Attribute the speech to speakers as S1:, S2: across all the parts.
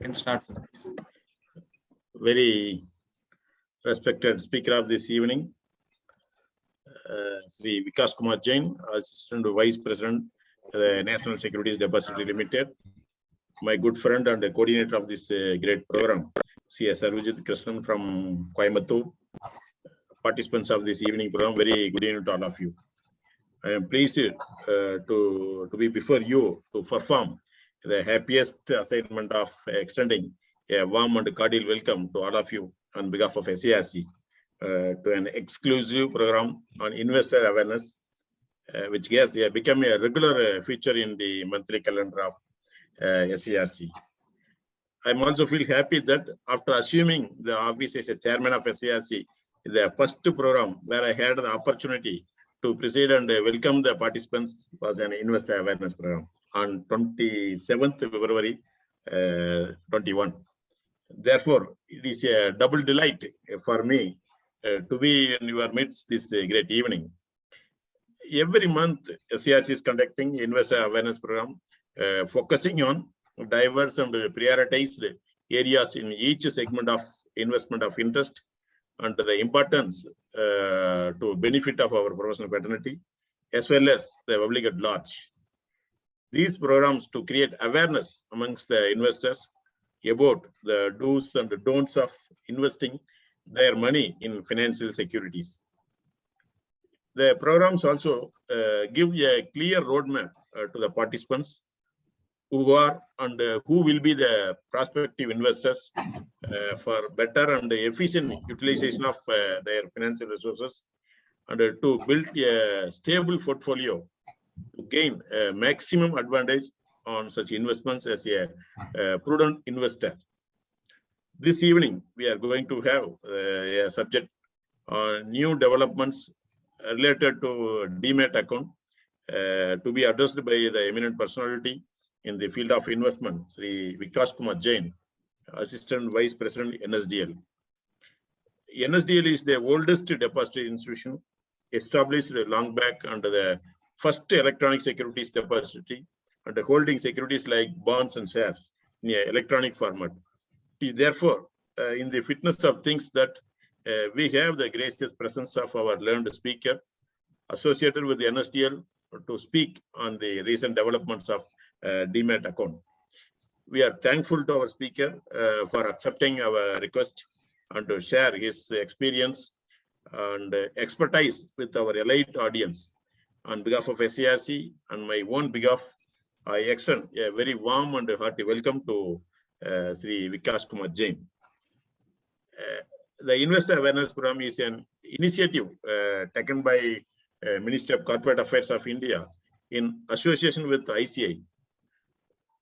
S1: can start.
S2: Very respected speaker of this evening, Sri Vikas Kumar Jain, Assistant Vice President, the National Securities Depository Limited, my good friend and the coordinator of this great program, Sri Sarvajit Krishnan from Coimbatore. Participants of this evening program, very good evening to all of you. I am pleased to be before you to perform the happiest assignment of extending a warm and cordial welcome to all of you on behalf of SARC to an exclusive program on investor awareness, which has become a regular feature in the monthly calendar of SARC. I'm also feel happy that after assuming the office as a chairman of SARC, the first program where I had the opportunity to preside and welcome the participants was an investor awareness program on 27th February 21. Therefore, it is a double delight for me to be in your midst this great evening. Every month, SARC is conducting investor awareness program, focusing on diverse and prioritized areas in each segment of investment of interest and the importance to benefit of our professional fraternity, as well as the public at large. These programs to create awareness amongst the investors about the do's and don'ts of investing their money in financial securities. The programs also give a clear roadmap to the participants who are and who will be the prospective investors for better and efficient utilization of their financial resources and to build a stable portfolio to gain maximum advantage on such investments as a prudent investor. This evening, we are going to have a subject on new developments related to DMAT account to be addressed by the eminent personality in the field of investment, Sri Vikas Kumar Jain, Assistant Vice President, NSDL. NSDL is the oldest depository institution established long back under the first electronic securities depository and holding securities like bonds and shares in an electronic format. It is therefore in the fitness of things that we have the gracious presence of our learned speaker associated with the NSDL to speak on the recent developments of DMAT account. We are thankful to our speaker for accepting our request and to share his experience and expertise with our elite audience. On behalf of SARC and my own behalf, I extend a very warm and hearty welcome to Sri Vikas Kumar Jain. The Investor Awareness Program is an initiative taken by Ministry of Corporate Affairs of India in association with ICI.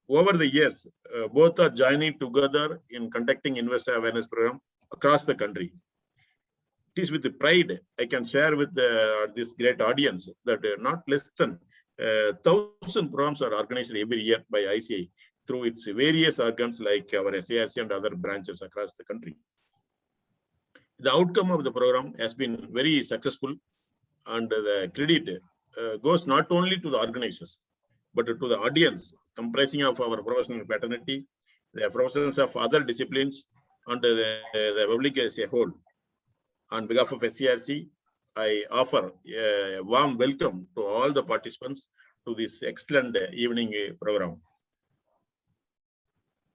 S2: Over the years, both are joining together in conducting Investor Awareness Program across the country. It is with the pride I can share with this great audience that not less than 1,000 programs are organized every year by ICI through its various organs like our SARC and other branches across the country. The outcome of the program has been very successful, and the credit goes not only to the organizers, but to the audience comprising of our professional fraternity, the professionals of other disciplines, and the public as a whole. On behalf of SARC, I offer a warm welcome to all the participants to this excellent evening program.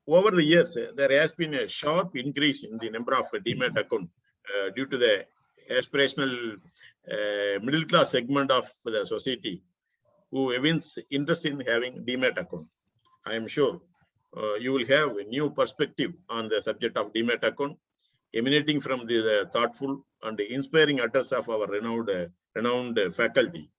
S2: Over the years, there has been a sharp increase in the number of DMAT accounts due to the aspirational middle class segment of the society who evince interest in having DMAT account. I am sure you will have a new perspective on the subject of DMAT account emanating from the thoughtful and inspiring address of our renowned faculty.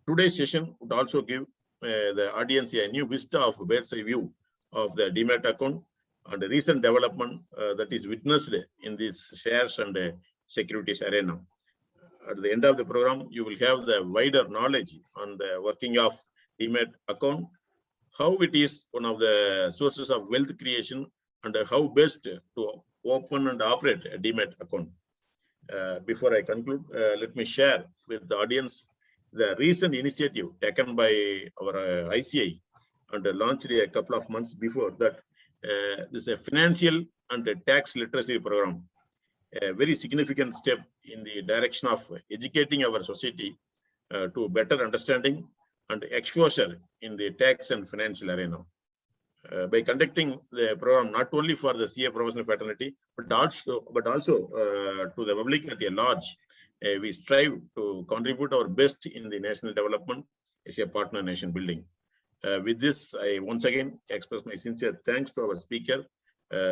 S2: Today's session would also give the audience a new vista of bird's eye view of the DMAT account and the recent development that is witnessed in these shares and securities arena. At the end of the program, you will have the wider knowledge on the working of DMAT account, how it is one of the sources of wealth creation, and how best to open and operate a DMAT account. Before I conclude, let me share with the audience the recent initiative taken by our ICI and launched a couple of months before that This is a financial and a tax literacy program, a very significant step in the direction of educating our society to better understanding and exposure in the tax and financial arena. By conducting the program not only for the CA professional fraternity, but also to the public at a large, we strive to contribute our best in the national development as a partner nation building. With this, I once again express my sincere thanks to our speaker,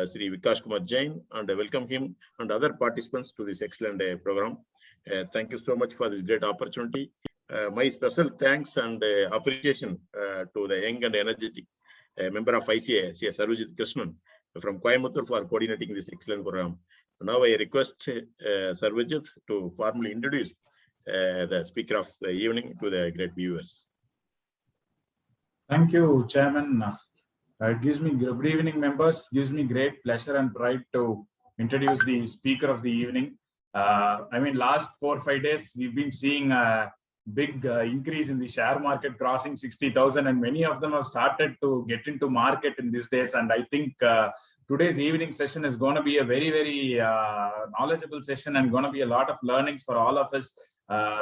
S2: Sri Vikash Kumar Jain, and I welcome him and other participants to this excellent program. Thank you so much for this great opportunity. My special thanks and appreciation to the young and energetic member of ICA, C.S. Sarvajit Krishnan from Coimbatore for coordinating this excellent program. Now I request Sarvajit to formally introduce the speaker of the evening to the great viewers.
S1: Thank you, Chairman. It gives me, good evening members, gives me great pleasure and pride to introduce the speaker of the evening. I mean, last 4 or 5 days, we've been seeing a big increase in the share market crossing 60,000, and many of them have started to get into market in these days. And I think today's evening session is going to be a very, very knowledgeable session and going to be a lot of learnings for all of us.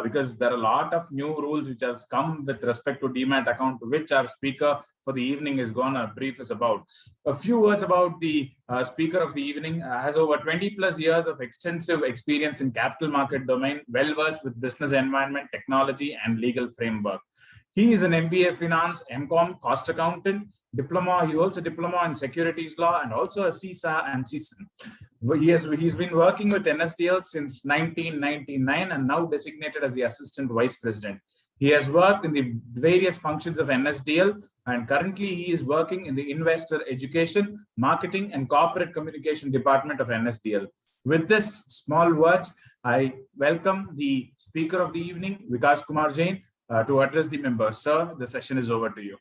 S1: Because there are a lot of new rules which has come with respect to Demat account, which our speaker for the evening is going to brief us about. A few words about the speaker of the evening. Has over 20 plus years of extensive experience in capital market domain, well versed with business environment, technology and legal framework. He is an MBA Finance, MCOM, cost accountant, diploma. He holds a diploma in securities law and also a CISA and CISN. He's been working with NSDL since 1999 and now designated as the Assistant Vice President. He has worked in the various functions of NSDL and currently he is working in the Investor Education, Marketing and Corporate Communication Department of NSDL. With this small words, I welcome the speaker of the evening, Vikash Kumar Jain, to address the members. Sir, the session is over to you.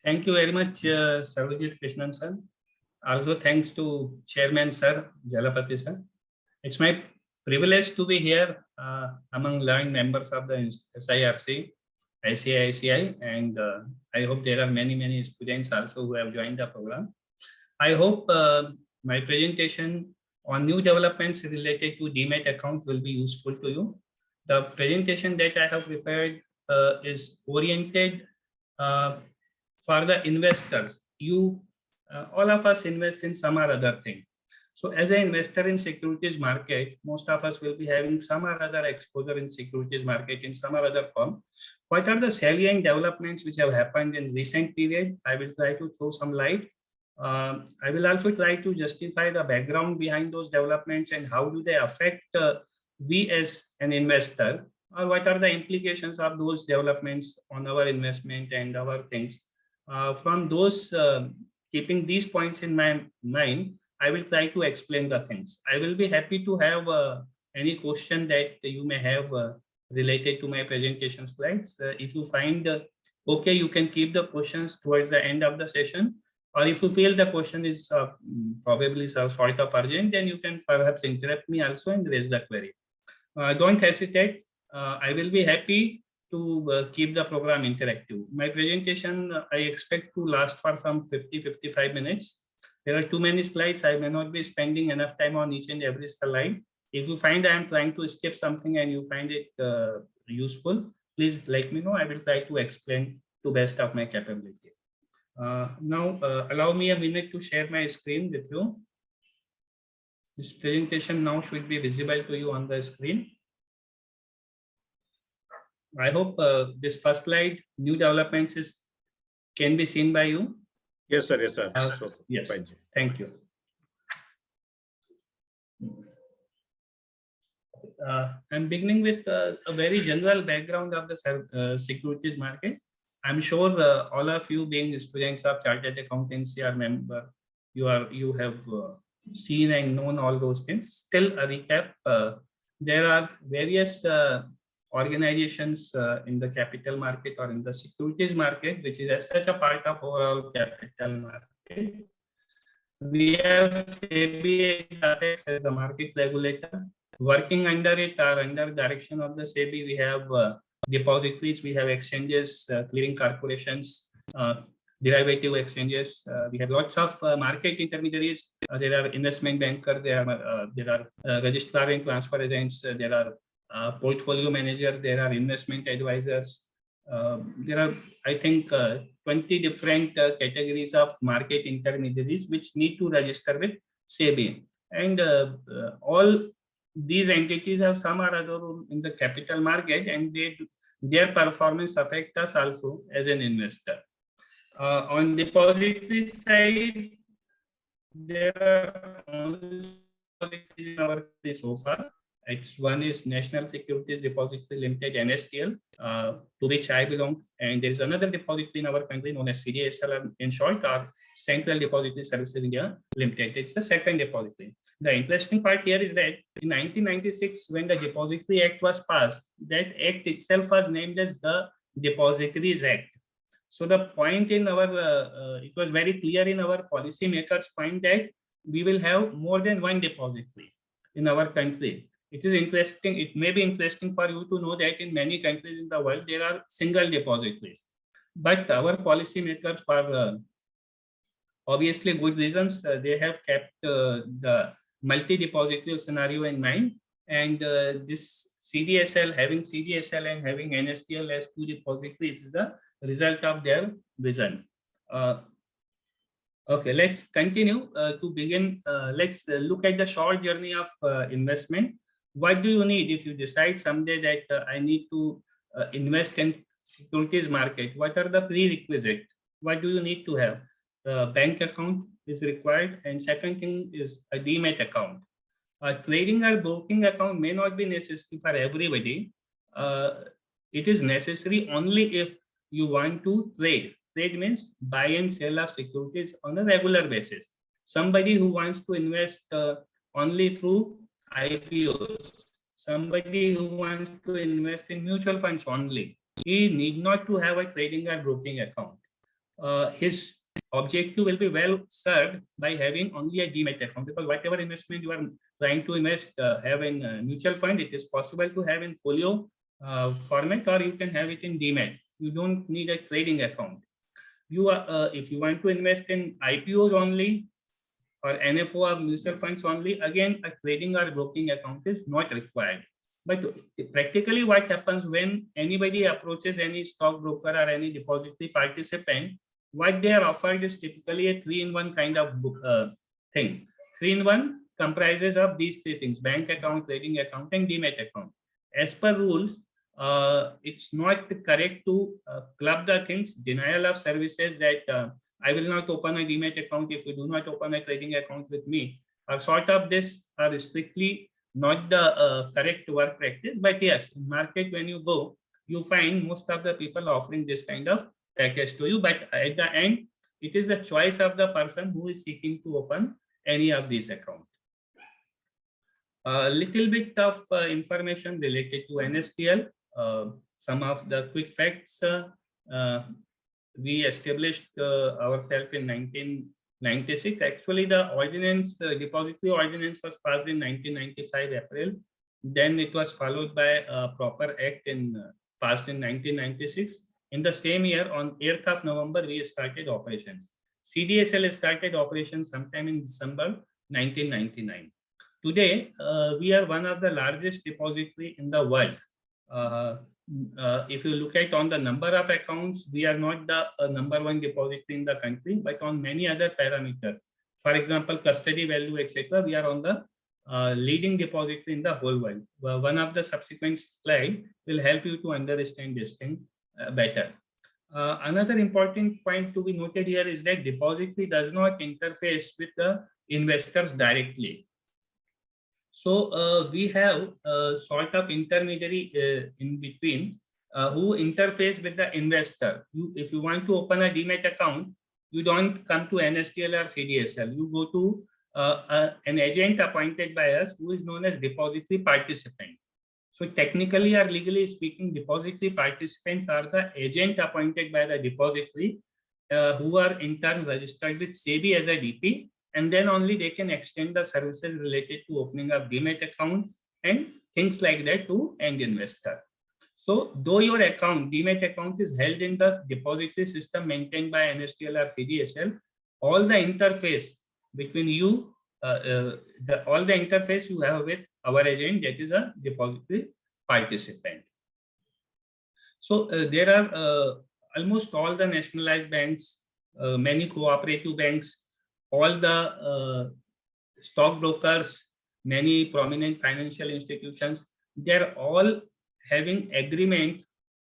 S3: Thank you very much, Sarvajit Krishnan sir. Also thanks to Chairman sir, Jalapati sir. It's my privilege to be here among learned members of the SIRC, ICICI, and I hope there are many students also who have joined the program. I hope my presentation on new developments related to Demat account will be useful to you. The presentation that I have prepared is oriented for the investors. All of us invest in some or other thing. So as an investor in securities market, most of us will be having some or other exposure in securities market in some or other form. What are the salient developments which have happened in recent period? I will try to throw some light. I will also try to justify the background behind those developments and how do they affect we as an investor, or what are the implications of those developments on our investment and our things. From those, keeping these points in my mind, I will try to explain the things. I will be happy to have any question that you may have related to my presentation slides. If you find okay, you can keep the questions towards the end of the session. Or if you feel the question is probably sort of urgent, then you can perhaps interrupt me also and raise the query. Don't hesitate. I will be happy to keep the program interactive. My presentation, I expect to last for some 50-55 minutes. There are too many slides. I may not be spending enough time on each and every slide. If you find I am trying to skip something and you find it useful, please let me know. I will try to explain to best of my capability. Now, allow me a minute to share my screen with you. This presentation now should be visible to you on the screen. I hope this first slide, new developments, can be seen by you.
S2: Yes, sir. Yes, sir.
S3: Yes. Fine. Thank you. I'm beginning with a very general background of the securities market. I'm sure all of you, being students of chartered accountancy or member, you have seen and known all those things. Still a recap. There are various organizations in the capital market or in the securities market, which is as such a part of overall capital market. We have SEBI as the market regulator. Working under it or under direction of the SEBI, we have depositories, we have exchanges, clearing corporations. derivative exchanges. We have lots of market intermediaries. There are investment bankers, there are registrar and transfer agents, there are portfolio managers, there are investment advisors. There are, I think, 20 different categories of market intermediaries which need to register with SEBI. And all these entities have some or other role in the capital market, and their performance affects us also as an investor. On depository side, there are only depositories in our country so far. One is National Securities Depository Limited, NSDL, to which I belong, and there is another depository in our country known as CDSL, in short, or Central Depository Services India Limited. It's the second depository. The interesting part here is that in 1996, when the Depository Act was passed, that act itself was named as the Depositories Act. So the point in our, it was very clear in our policymakers' point that we will have more than one depository in our country. It is interesting, it may be interesting for you to know that in many countries in the world, there are single depositories. But our policymakers, for obviously good reasons, they have kept the multi-depository scenario in mind. And this CDSL, having CDSL and having NSDL as two depositories is the result of their vision. Okay, let's continue. To begin, let's look at the short journey of investment. What do you need if you decide someday that I need to invest in securities market? What are the prerequisites? What do you need to have? Bank account is required, and second thing is a demat account. A trading or broking account may not be necessary for everybody. It is necessary only if you want to trade. Trade means buy and sell of securities on a regular basis. Somebody who wants to invest only through IPOs, somebody who wants to invest in mutual funds only, he need not to have a trading or broking account. His objective will be well served by having only a demat account, because whatever investment you are trying to invest, have in mutual fund, it is possible to have in folio format, or you can have it in demat. You don't need a trading account. You are, if you want to invest in IPOs only or NFO of mutual funds only, again, a trading or broking account is not required. But practically what happens when anybody approaches any stockbroker or any depository participant, what they are offered is typically a 3-in-1 kind of thing. 3-in-1 comprises of these three things: bank account, trading account, and demat account. As per rules, it's not correct to club the things, denial of services, that I will not open a demat account if you do not open a trading account with me, or sort of this are strictly not the correct work practice. But yes, in market when you go, you find most of the people offering this kind of package to you. But at the end, it is the choice of the person who is seeking to open any of these accounts. A little bit of information related to NSDL. Some of the quick facts. We established ourselves in 1996. Actually, the ordinance, depository ordinance was passed in 1995 April. Then it was followed by a proper act passed in 1996. In the same year, on 8th of November, we started operations. CDSL started operations sometime in December 1999. Today, we are one of the largest depository in the world. If you look at on the number of accounts, we are not the number one depository in the country, but on many other parameters. For example, custody value, etc., we are on the leading depository in the whole world. One of the subsequent slide will help you to understand this thing better. Another important point to be noted here is that depository does not interface with the investors directly. So we have a sort of intermediary in between who interface with the investor. If you want to open a demat account, you don't come to NSDL or CDSL. You go to an agent appointed by us who is known as depository participant. So technically or legally speaking, depository participants are the agent appointed by the depository who are in turn registered with SEBI as a DP. And then only they can extend the services related to opening of demat account and things like that to end investor. So though your account, Demat account is held in the depository system maintained by NSDL or CDSL, all the interface between you, all the interface you have with our agent, that is a depository participant. So there are almost all the nationalized banks, many cooperative banks, all the stockbrokers, many prominent financial institutions, they're all having agreement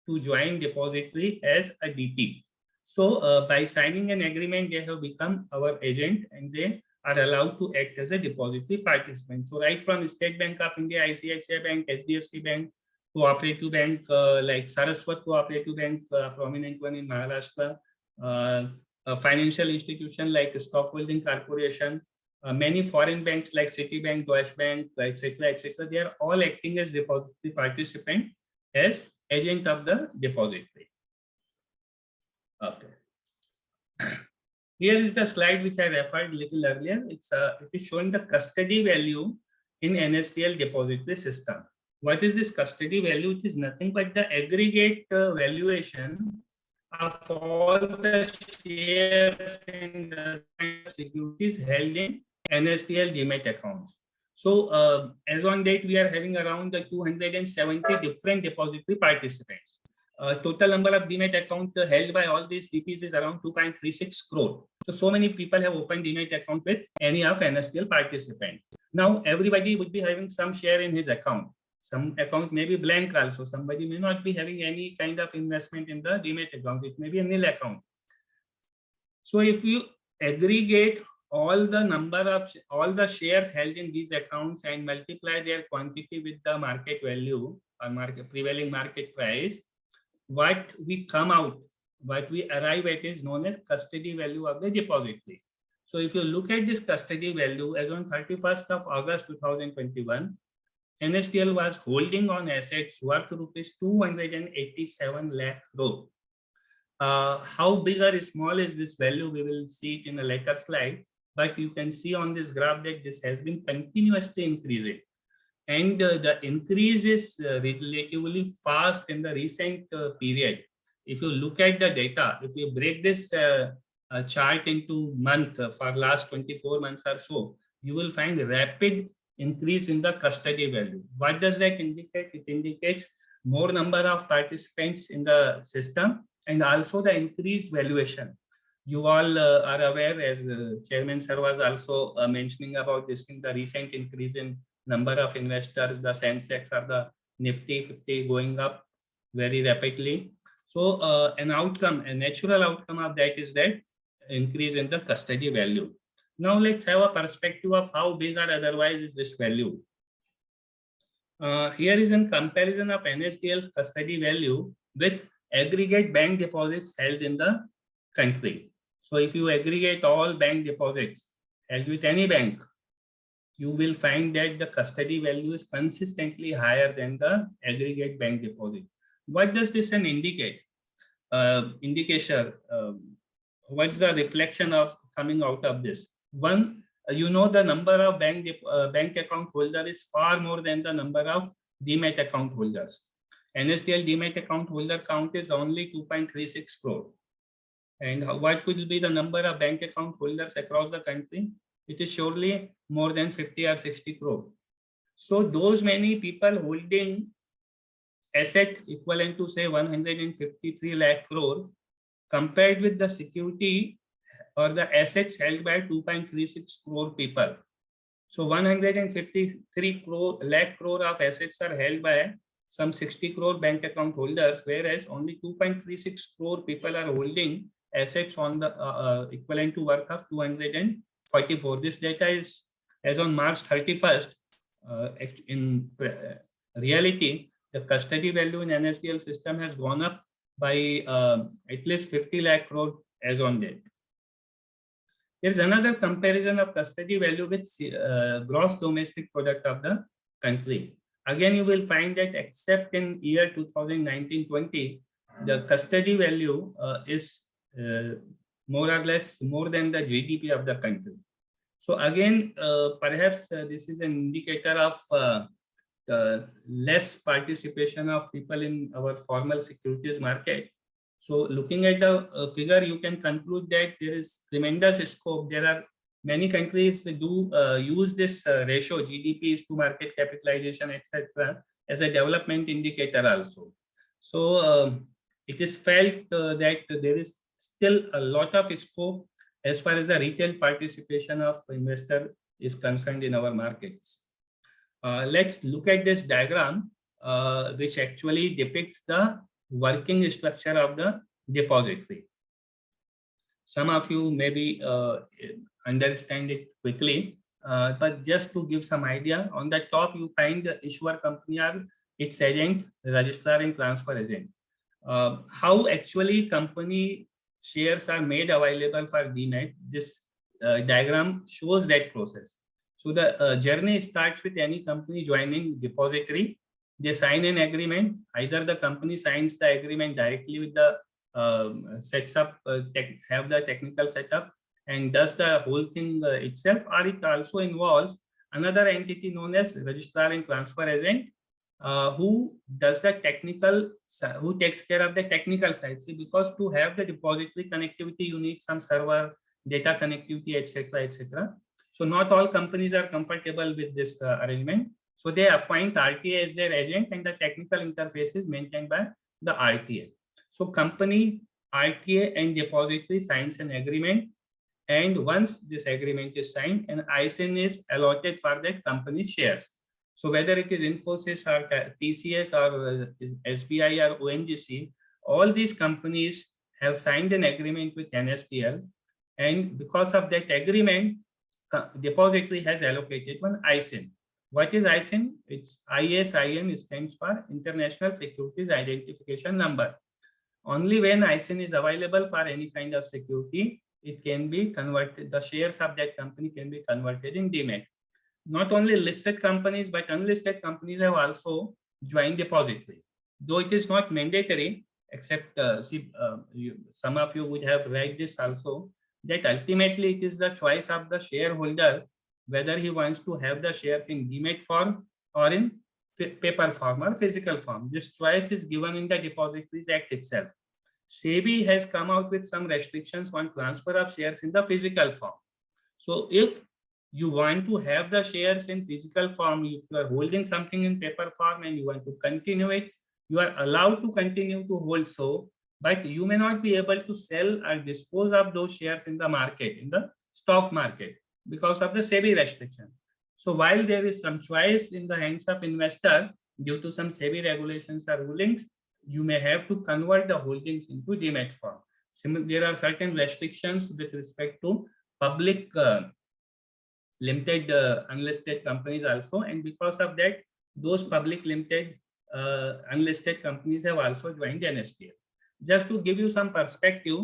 S3: to join depository as a DP. So by signing an agreement, they have become our agent and they are allowed to act as a depository participant. So right from State Bank of India, ICICI Bank, HDFC Bank, cooperative bank like Saraswat Cooperative Bank, prominent one in Maharashtra, a financial institution like Stock Holding Corporation, many foreign banks like Citibank, Deutsche Bank, etc., they are all acting as depository participant as agent of the depository. Okay. Here is the slide which I referred a little earlier. It is showing the custody value in NSDL depository system. What is this custody value? It is nothing but the aggregate valuation of all the shares and securities held in NSDL Demat accounts. So as on date, we are having around 270 different depository participants. Total number of Demat account held by all these DPs is around 2.36 crore. So many people have opened Demat account with any of NSDL participant. Now everybody would be having some share in his account. Some account may be blank also. Somebody may not be having any kind of investment in the Demat account. It may be a nil account. So if you aggregate all the number of all the shares held in these accounts and multiply their quantity with the market value or prevailing market price, what we arrive at is known as custody value of the depository. So if you look at this custody value as on 31st of August 2021, NSDL was holding on assets worth rupees 287 lakh crore. How big or small is this value? We will see it in a later slide. But you can see on this graph that this has been continuously increasing. And the increase is relatively fast in the recent period. If you look at the data, if you break this chart into month for last 24 months or so, you will find a rapid increase in the custody value. What does that indicate? It indicates more number of participants in the system and also the increased valuation. You all are aware, as Chairman Sir was also mentioning about this in the recent increase in number of investors, the Sensex or the Nifty 50 going up very rapidly. So a natural outcome of that is that increase in the custody value. Now let's have a perspective of how big or otherwise is this value. Here is a comparison of NSDL's custody value with aggregate bank deposits held in the country. So if you aggregate all bank deposits held with any bank, you will find that the custody value is consistently higher than the aggregate bank deposit. What does this indicate? What's the reflection of coming out of this? One, you know, the number of bank account holders is far more than the number of Demat account holders. NSDL Demat account holder count is only 2.36 crore. And what will be the number of bank account holders across the country? It is surely more than 50 or 60 crore. So those many people holding asset equivalent to say 153 lakh crore compared with the security or the assets held by 2.36 crore people. So 153 lakh crore of assets are held by some 60 crore bank account holders, whereas only 2.36 crore people are holding assets on the equivalent to worth of 244. This data is as on March 31st. In reality, the custody value in NSDL system has gone up by at least 50 lakh crore as on date. There's another comparison of custody value with gross domestic product of the country. Again, you will find that except in year 2019-20, the custody value is more or less more than the GDP of the country. So again, perhaps this is an indicator of less participation of people in our formal securities market. So looking at the figure, you can conclude that there is tremendous scope. There are many countries that do use this ratio, GDP is to market capitalization, etc., as a development indicator also. So it is felt that there is still a lot of scope as far as the retail participation of investor is concerned in our markets. Let's look at this diagram, which actually depicts the working structure of the depository. Some of you maybe understand it quickly, but just to give some idea, on the top you find the issuer company or its agent, registrar and transfer agent. How actually company shares are made available for Demat, this diagram shows that process. So the journey starts with any company joining depository. They sign an agreement. Either the company signs the agreement directly with the sets up, have the technical setup and does the whole thing itself, or it also involves another entity known as registrar and transfer agent, who does the technical, who takes care of the technical side. See, because to have the depository connectivity, you need some server, data connectivity, etc., etc. So not all companies are comfortable with this arrangement. So they appoint RTA as their agent, and the technical interface is maintained by the RTA. So company, RTA and depository signs an agreement. And once this agreement is signed, an ISIN is allotted for that company's shares. So whether it is Infosys or TCS or SBI or ONGC, all these companies have signed an agreement with NSDL. And because of that agreement, depository has allocated one ISIN. What is ISIN? It's ISIN, it stands for International Securities Identification Number. Only when ISIN is available for any kind of security, it can be converted, the shares of that company can be converted in Demat. Not only listed companies, but unlisted companies have also joined depository. Though it is not mandatory, except some of you would have read this also, that ultimately it is the choice of the shareholder whether he wants to have the shares in Demat form or in paper form or physical form. This choice is given in the Depositories Act itself. SEBI has come out with some restrictions on transfer of shares in the physical form. So if you want to have the shares in physical form, if you are holding something in paper form and you want to continue it, you are allowed to continue to hold so, but you may not be able to sell or dispose of those shares in the market, in the stock market, because of the SEBI restriction. So while there is some choice in the hands of investor due to some SEBI regulations or rulings, you may have to convert the holdings into Demat form. There are certain restrictions with respect to public limited unlisted companies also, and because of that, those public limited unlisted companies have also joined NSDL. Just to give you some perspective,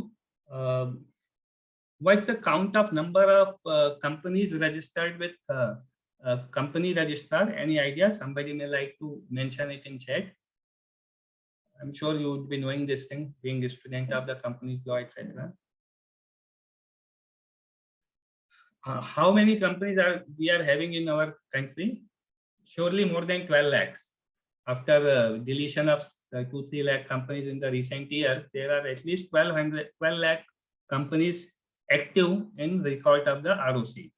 S3: what's the count of number of companies registered with company registrar? Any idea? Somebody may like to mention it in chat. I'm sure you would be knowing this thing, being a student of the company's law, etc. How many companies we are having in our country? Surely more than 12 lakhs. After deletion of 2-3 lakh companies in the recent years, there are at least 12 lakh companies active in record of the ROC.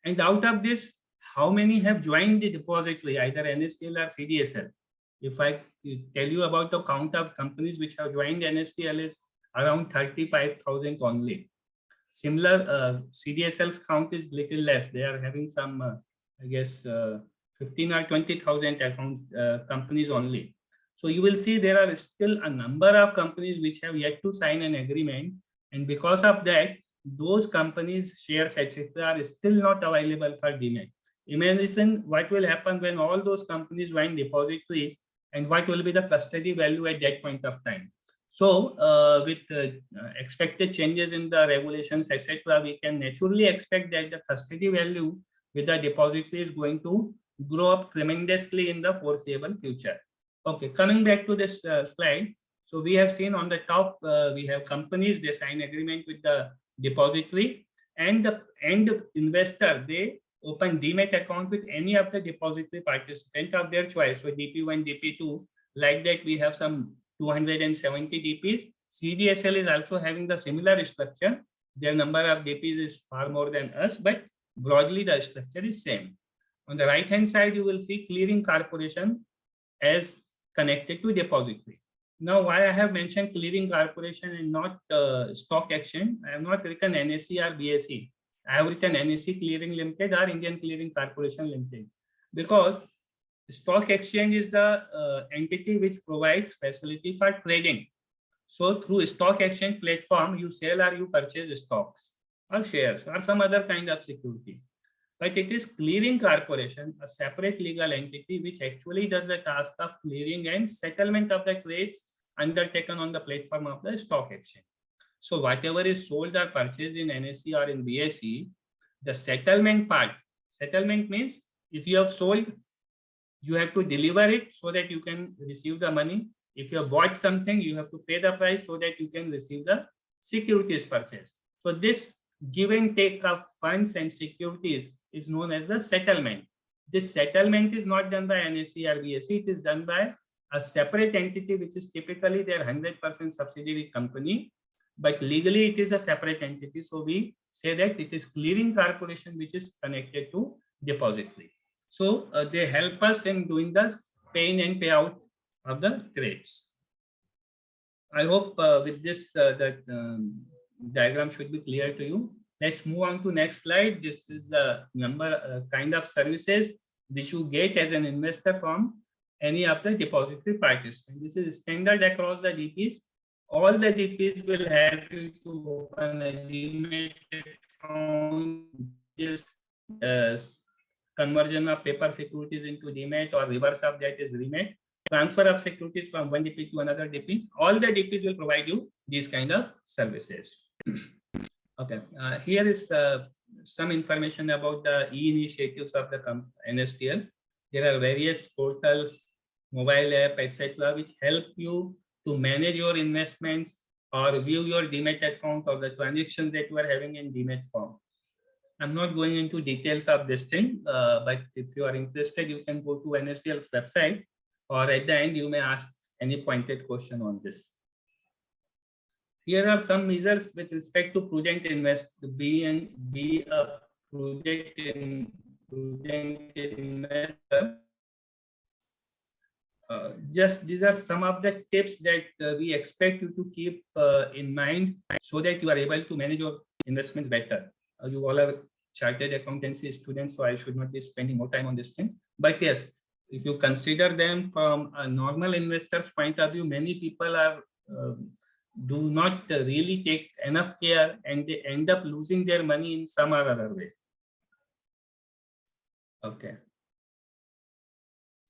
S3: And out of this, how many have joined the depository, either NSDL or CDSL? If I tell you about the count of companies which have joined NSDL is around 35,000 only. Similar, CDSL's count is little less. They are having some, I guess, 15 or 20,000 companies only. So you will see there are still a number of companies which have yet to sign an agreement. And because of that, those companies' shares, etc., are still not available for Demat. Imagine what will happen when all those companies join depository and what will be the custody value at that point of time. So with expected changes in the regulations, etc., we can naturally expect that the custody value with the depository is going to grow up tremendously in the foreseeable future. Okay, coming back to this slide. So we have seen on the top, we have companies, they sign agreement with the depository, and the end investor, they open Demat account with any of the depository participant of their choice. So DP1, DP2, like that we have some 270 DPs. CDSL is also having the similar structure. Their number of DPs is far more than us, but broadly the structure is same. On the right hand side, you will see clearing corporation as connected to depository. Now, why I have mentioned clearing corporation and not stock exchange, I have not written NSE or BSE. I have written NSE Clearing Limited or Indian Clearing Corporation Limited, because stock exchange is the entity which provides facility for trading. So through stock exchange platform, you sell or you purchase stocks or shares or some other kind of security. But it is clearing corporation, a separate legal entity which actually does the task of clearing and settlement of the trades undertaken on the platform of the stock exchange. So whatever is sold or purchased in NSE or in BSE, the settlement part, settlement means if you have sold, you have to deliver it so that you can receive the money. If you have bought something, you have to pay the price so that you can receive the securities purchase. So this give and take of funds and securities is known as the settlement. This settlement is not done by NSE or BSE, it is done by a separate entity, which is typically their 100% subsidiary company, but legally it is a separate entity. So we say that it is clearing corporation which is connected to depository. So they help us in doing the pay in and payout of the trades. I hope with this that diagram should be clear to you. Let's move on to next slide. This is the number kind of services which you get as an investor from any of the depository participants. This is standard across the DPs. All the DPs will help you to open a Demat account, just conversion of paper securities into Demat, or reverse of that is Remat. Transfer of securities from one DP to another DP. All the DPs will provide you these kind of services. Okay, here is some information about the e-initiatives of the NSDL. There are various portals, mobile app, etc., which help you to manage your investments or view your Demat account or the transactions that you are having in Demat form. I'm not going into details of this thing, but if you are interested, you can go to NSDL's website, or at the end, you may ask any pointed question on this. Here are some measures with respect to prudent invest. Be a prudent investor. Just these are some of the tips that we expect you to keep in mind so that you are able to manage your investments better. You all are chartered accountancy students, so I should not be spending more time on this thing. But yes, if you consider them from a normal investor's point of view, many people are do not really take enough care and they end up losing their money in some or other way. Okay.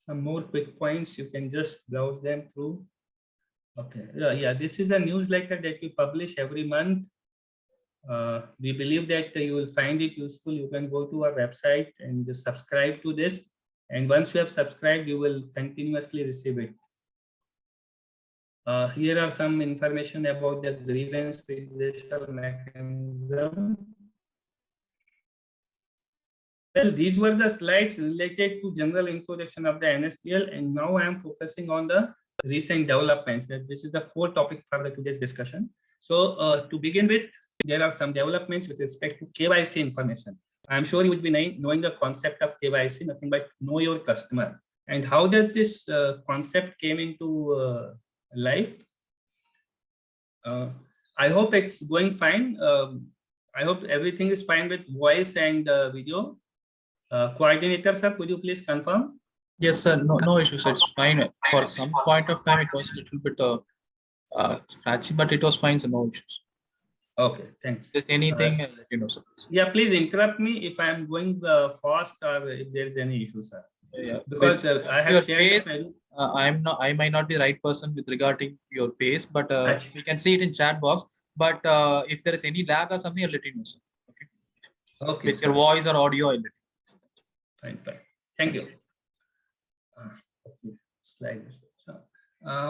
S3: Some more quick points, you can just browse them through. Okay, yeah, this is a newsletter that we publish every month. We believe that you will find it useful. You can go to our website and just subscribe to this. And once you have subscribed, you will continuously receive it. Here are some information about the grievance redressal mechanism. Well, these were the slides related to general introduction of the NSDL, and now I am focusing on the recent developments. This is the core topic for the today's discussion. So to begin with, there are some developments with respect to KYC information. I'm sure you would be knowing the concept of KYC, nothing but know your customer. And how does this concept came into life? I hope it's going fine. I hope everything is fine with voice and video. Coordinator, sir, could you please confirm?
S4: Yes, sir. No issues. It's fine. For some point of time, it was a little bit scratchy, but it was fine. So no issues.
S3: Okay, thanks.
S4: If there's anything, I'll let you know, sir.
S3: Yeah, please interrupt me if I'm going fast or if there's any issue, sir.
S4: Yeah,
S3: because I have shared.
S4: I might not be the right person with regarding your pace, but
S3: Achha.
S4: we can see it in chat box. But if there is any lag or something, I'll let you know, sir. Okay.
S3: Okay.
S4: With your voice or audio, I'll let you know.
S3: Fine, fine. Thank you. Okay. Slide. So,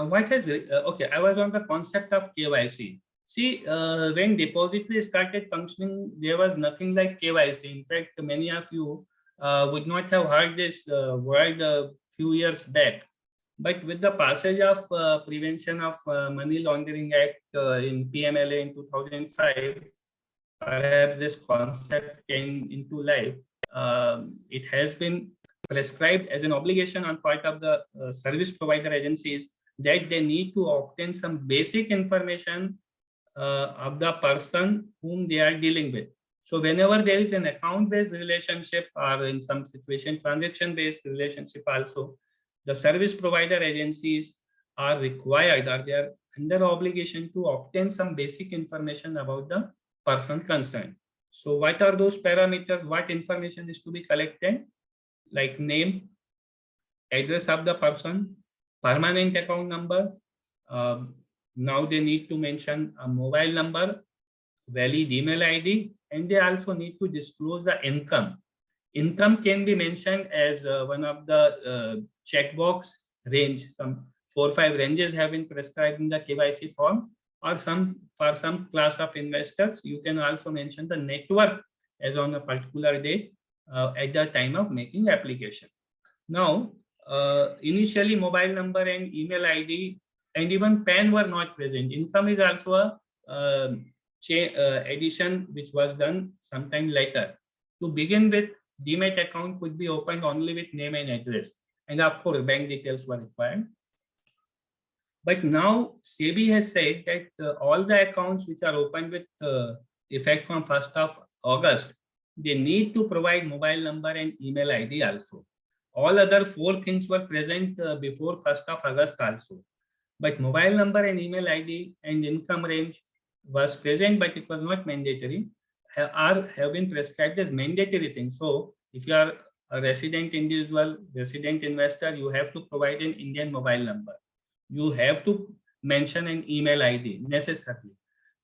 S3: what has okay? I was on the concept of KYC. See, when depository started functioning, there was nothing like KYC. In fact, many of you would not have heard this word a few years back. But with the passage of Prevention of Money Laundering Act in PMLA in 2005, perhaps this concept came into life. It has been prescribed as an obligation on part of the service provider agencies that they need to obtain some basic information of the person whom they are dealing with. So whenever there is an account-based relationship or in some situation transaction-based relationship also, the service provider agencies are required or they are under obligation to obtain some basic information about the person concerned. So what are those parameters? What information is to be collected? Like name, address of the person, permanent account number. Now they need to mention a mobile number, valid email ID, and they also need to disclose the income. Income can be mentioned as one of the checkbox range. Some 4 or 5 ranges have been prescribed in the KYC form, or for some class of investors, you can also mention the net worth as on a particular date at the time of making application. Now, initially mobile number and email ID and even PAN were not present. Income is also a addition which was done sometime later. To begin with, Demat account could be opened only with name and address, and of course bank details were required. But now SEBI has said that all the accounts which are opened with effect from 1st of August, they need to provide mobile number and email ID also. All other 4 things were present before 1st of August also. But mobile number and email ID and income range was present, but it was not mandatory, have been prescribed as mandatory things. So if you are a resident individual, resident investor, you have to provide an Indian mobile number. You have to mention an email ID necessarily.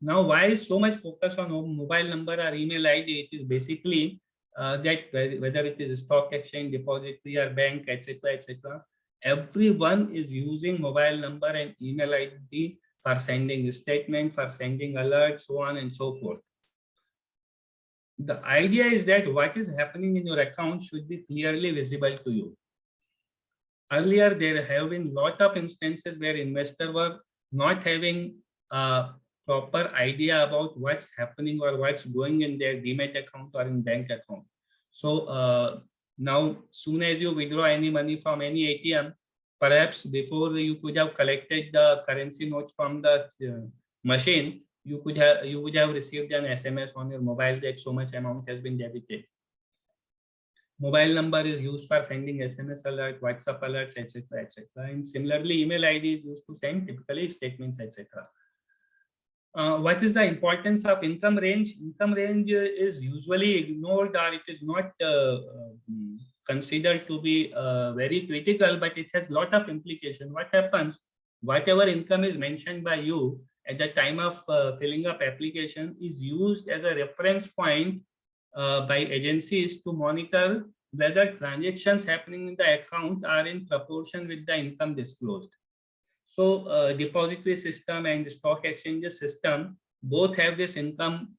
S3: Now, why is so much focus on mobile number or email ID? It is basically that whether it is a stock exchange, depository or bank, etc., etc., everyone is using mobile number and email ID for sending a statement, for sending alerts, so on and so forth. The idea is that what is happening in your account should be clearly visible to you. Earlier, there have been a lot of instances where investors were not having a proper idea about what's happening or what's going in their Demat account or in bank account. So now, soon as you withdraw any money from any ATM, perhaps before you could have collected the currency notes from the machine, you would have received an SMS on your mobile that so much amount has been debited. Mobile number is used for sending SMS alert, WhatsApp alerts, etc., etc. And similarly, email ID is used to send typically statements, etc. What is the importance of income range? Income range is usually ignored or it is not considered to be very critical, but it has a lot of implication. What happens? Whatever income is mentioned by you at the time of filling up application is used as a reference point by agencies to monitor whether transactions happening in the account are in proportion with the income disclosed. So depository system and stock exchanges system both have this income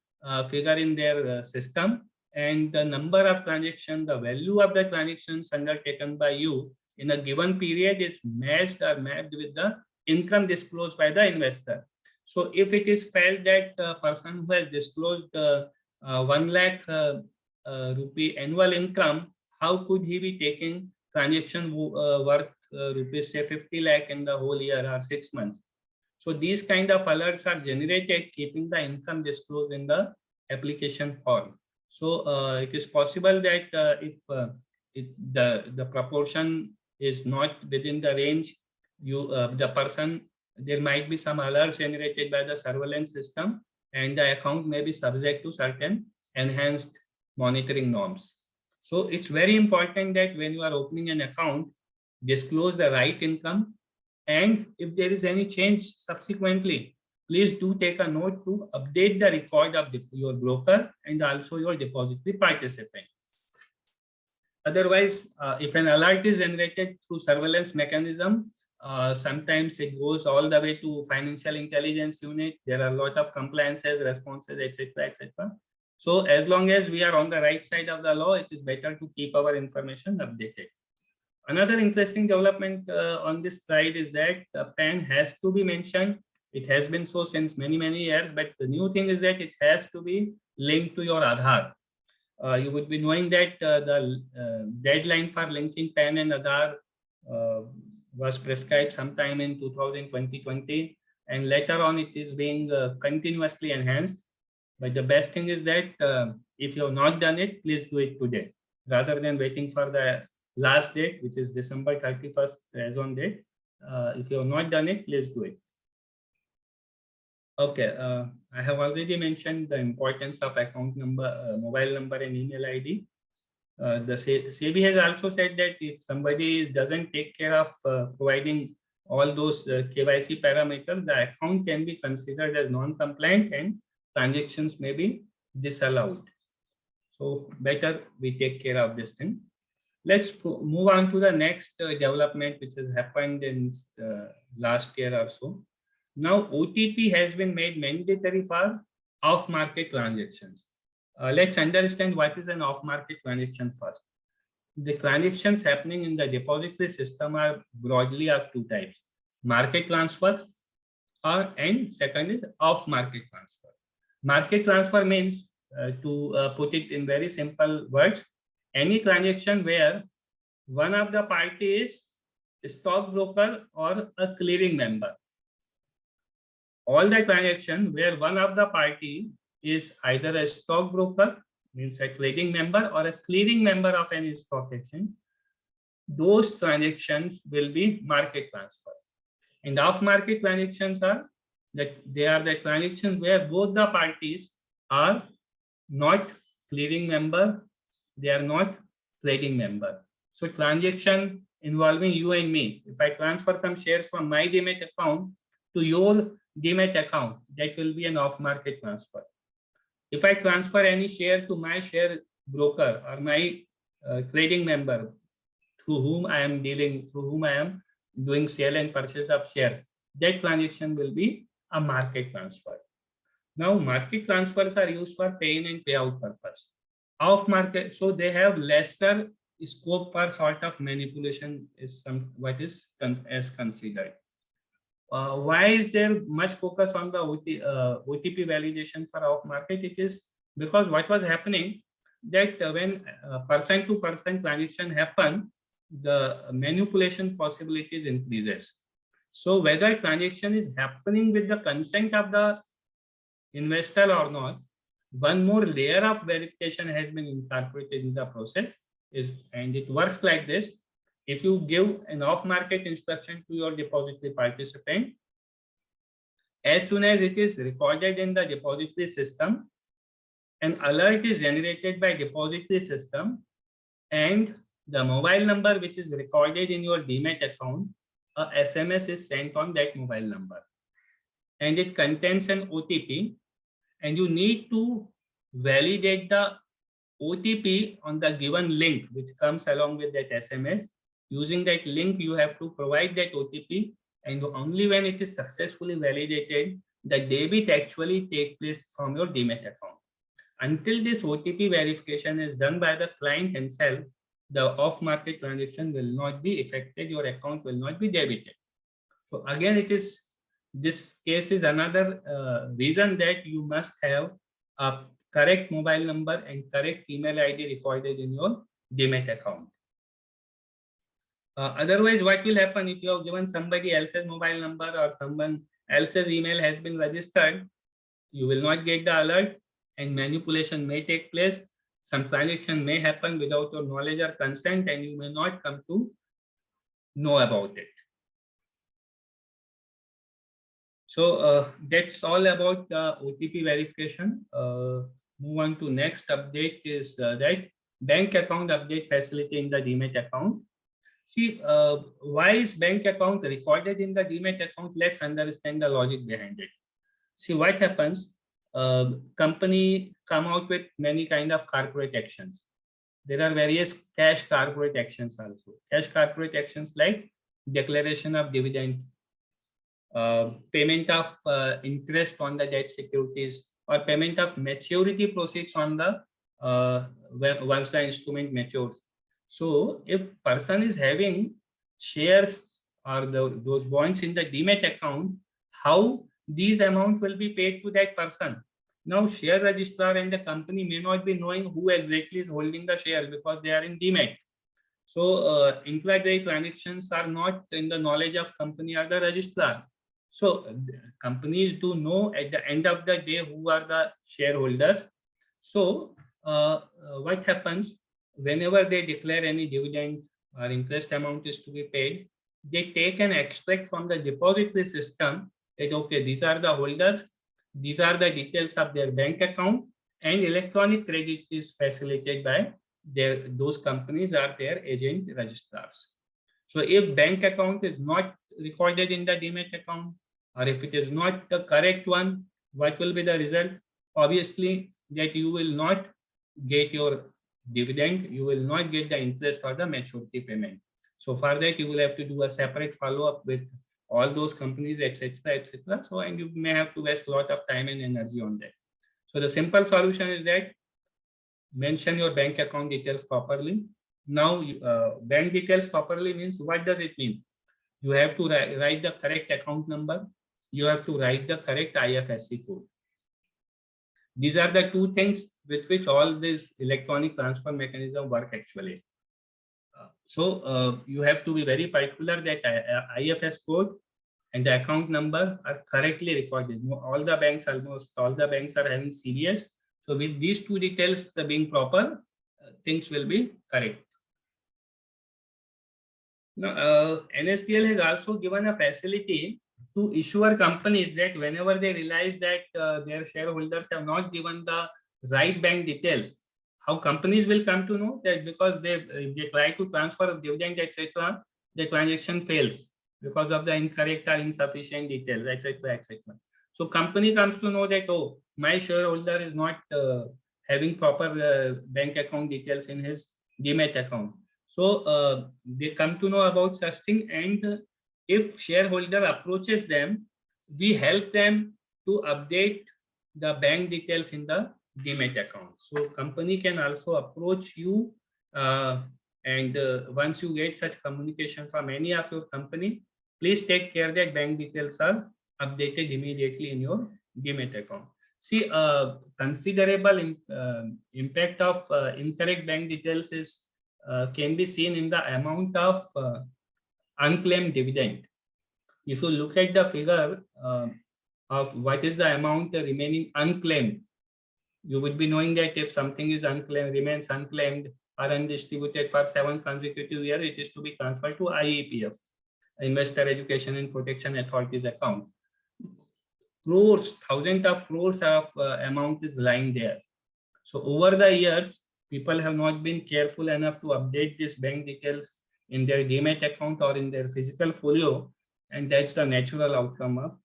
S3: figure in their system, and the number of transactions, the value of the transactions undertaken by you in a given period is matched or mapped with the income disclosed by the investor. So if it is felt that the person who has disclosed 1 lakh rupee annual income, how could he be taking transaction worth rupees say 50 lakh in the whole year or 6 months? So these kind of alerts are generated keeping the income disclosed in the application form. So it is possible that if the proportion is not within the range, the person, there might be some alerts generated by the surveillance system, and the account may be subject to certain enhanced monitoring norms. So it's very important that when you are opening an account, disclose the right income, and if there is any change subsequently, please do take a note to update the record of your broker and also your depository participant. Otherwise, if an alert is generated through surveillance mechanism, Sometimes it goes all the way to financial intelligence unit. There are a lot of compliances, responses, etc., etc. So as long as we are on the right side of the law, it is better to keep our information updated. Another interesting development on this slide is that the PAN has to be mentioned. It has been so since many years, but the new thing is that it has to be linked to your Aadhaar. You would be knowing that the deadline for linking PAN and Aadhaar was prescribed sometime in 2020, and later on it is being continuously enhanced. But the best thing is that if you have not done it, please do it today, rather than waiting for the last date, which is December 31st as on date. If you have not done it, please do it. Okay, I have already mentioned the importance of account number, mobile number and email ID. The SEBI has also said that if somebody doesn't take care of providing all those KYC parameters, the account can be considered as non-compliant and transactions may be disallowed. So better we take care of this thing. Let's move on to the next development which has happened in last year or so. Now OTP has been made mandatory for off-market transactions. Let's understand what is an off-market transaction first. The transactions happening in the depository system are broadly of two types: market transfers and second is off-market transfer. Market transfer means, to put it in very simple words, any transaction where one of the parties is stockbroker or a clearing member. All the transactions where one of the party is either a stockbroker, means a trading member, or a clearing member of any stock exchange, those transactions will be market transfers. And off-market transactions are that they are the transactions where both the parties are not clearing member, they are not trading member. So transaction involving you and me, if I transfer some shares from my Demat account to your Demat account, that will be an off-market transfer. If I transfer any share to my share broker or my trading member through whom I am dealing, through whom I am doing sale and purchase of share, that transaction will be a market transfer. Now, market transfers are used for pay-in and payout purpose. Off-market, so they have lesser scope for sort of manipulation is what is as considered. Why is there much focus on the OTP validation for off-market? It is because what was happening that when person-to-person transaction happen, the manipulation possibilities increases. So whether transaction is happening with the consent of the investor or not, one more layer of verification has been incorporated in the process, and it works like this. If you give an off-market instruction to your depository participant, as soon as it is recorded in the depository system, an alert is generated by depository system, and the mobile number which is recorded in your Demat account, a SMS is sent on that mobile number, and it contains an OTP, and you need to validate the OTP on the given link which comes along with that SMS. Using that link, you have to provide that OTP, and only when it is successfully validated, the debit actually takes place from your Demat account. Until this OTP verification is done by the client himself, the off-market transaction will not be affected, your account will not be debited. So again, this case is another reason that you must have a correct mobile number and correct email ID recorded in your Demat account. Otherwise, what will happen if you have given somebody else's mobile number or someone else's email has been registered? You will not get the alert, and manipulation may take place. Some transaction may happen without your knowledge or consent, and you may not come to know about it. So that's all about OTP verification. Move on to next update is that bank account update facility in the Demat account. See, why is bank account recorded in the Demat account? Let's understand the logic behind it. See what happens. Company come out with many kind of corporate actions. There are various cash corporate actions also. Cash corporate actions like declaration of dividend, payment of interest on the debt securities, or payment of maturity proceeds on the once the instrument matures. So if person is having shares or those bonds in the demat account, how these amount will be paid to that person? Now share registrar and the company may not be knowing who exactly is holding the share because they are in demat. So intraday transactions are not in the knowledge of company or the registrar. So companies do know at the end of the day who are the shareholders. So what happens whenever they declare any dividend or interest amount is to be paid, they take an extract from the depository system that okay, these are the holders, these are the details of their bank account, and electronic credit is facilitated by those companies are their agent registrars. So if bank account is not recorded in the demat account, or if it is not the correct one, what will be the result? Obviously, that you will not get your dividend, you will not get the interest or the maturity payment. So for that, you will have to do a separate follow-up with all those companies, etc., etc. So, and you may have to waste a lot of time and energy on that. So the simple solution is that mention your bank account details properly. Now, bank details properly means, what does it mean? You have to write the correct account number. You have to write the correct IFSC code. These are the two things with which all this electronic transfer mechanism work actually. So you have to be very particular that IFS code and the account number are correctly recorded. Almost all the banks are having CDS. So with these two details being proper, things will be correct. Now, NSDL has also given a facility to issuer companies that whenever they realize that their shareholders have not given the right bank details, how companies will come to know that because they try to transfer dividend, etc., the transaction fails because of the incorrect or insufficient details, etc., etc. So company comes to know that, oh, my shareholder is not having proper bank account details in his demat account. So they come to know about such thing, and if shareholder approaches them, we help them to update the bank details in the demat account. So company can also approach you, and once you get such communication from any of your company, please take care that bank details are updated immediately in your demat account. See, considerable impact of incorrect bank details is can be seen in the amount of unclaimed dividend. If you look at the figure of what is the amount remaining unclaimed, you would be knowing that if something is unclaimed, remains unclaimed or undistributed for 7 consecutive years, it is to be transferred to IEPF, Investor Education and Protection Authority's account. Crores, thousands of crores of amount is lying there. So over the years, people have not been careful enough to update these bank details in their demat account or in their physical folio, and that's the natural outcome of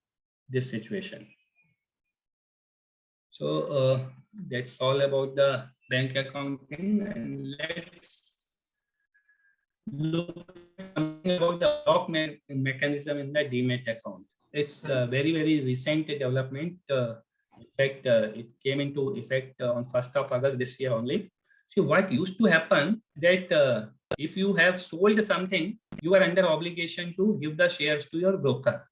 S3: this situation. So that's all about the bank account thing, and let's look at something about the lock mechanism in the demat account. It's a very, very recent development. In fact, it came into effect on 1st of August this year only. See, what used to happen that if you have sold something, you are under obligation to give the shares to your broker.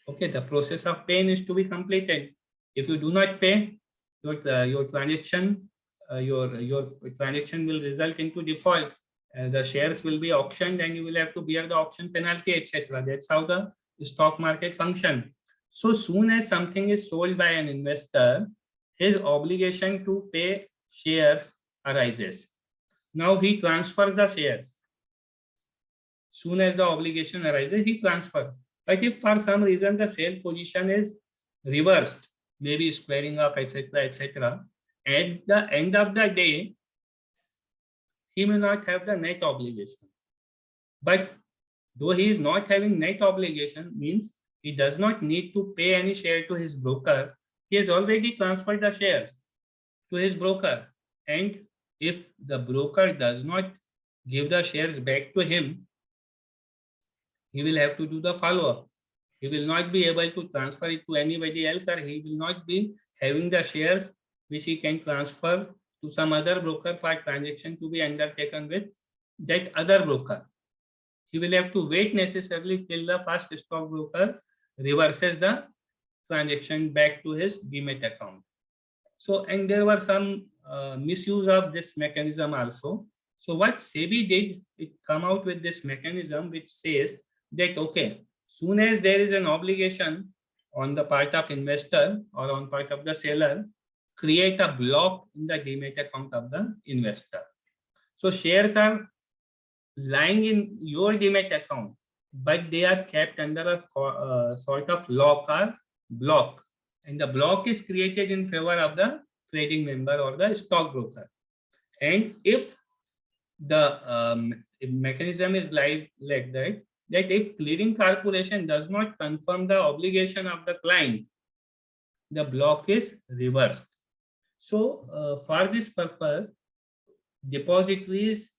S3: Okay, the process of paying is to be completed. If you do not pay, your transaction will result into default. The shares will be auctioned, and you will have to bear the auction penalty, etc. That's how the stock market functions. So soon as something is sold by an investor, his obligation to pay shares arises. Now he transfers the shares. Soon as the obligation arises, he transfers. But if for some reason the sale position is reversed, maybe squaring up, etc., etc., at the end of the day, he may not have the net obligation. But though he is not having net obligation, means he does not need to pay any share to his broker. He has already transferred the shares to his broker. And if the broker does not give the shares back to him, he will have to do the follow-up. He will not be able to transfer it to anybody else, or he will not be having the shares which he can transfer to some other broker for transaction to be undertaken with that other broker. He will have to wait necessarily till the first stockbroker reverses the transaction back to his Demat account. So, and there were some misuse of this mechanism also. So what SEBI did, it come out with this mechanism which says that, okay, soon as there is an obligation on the part of investor or on part of the seller, create a block in the Demat account of the investor. So shares are lying in your Demat account, but they are kept under a sort of lock or block. And the block is created in favor of the trading member or the stockbroker. And if the mechanism is like that, that if clearing corporation does not confirm the obligation of the client, the block is reversed. So for this purpose, depositories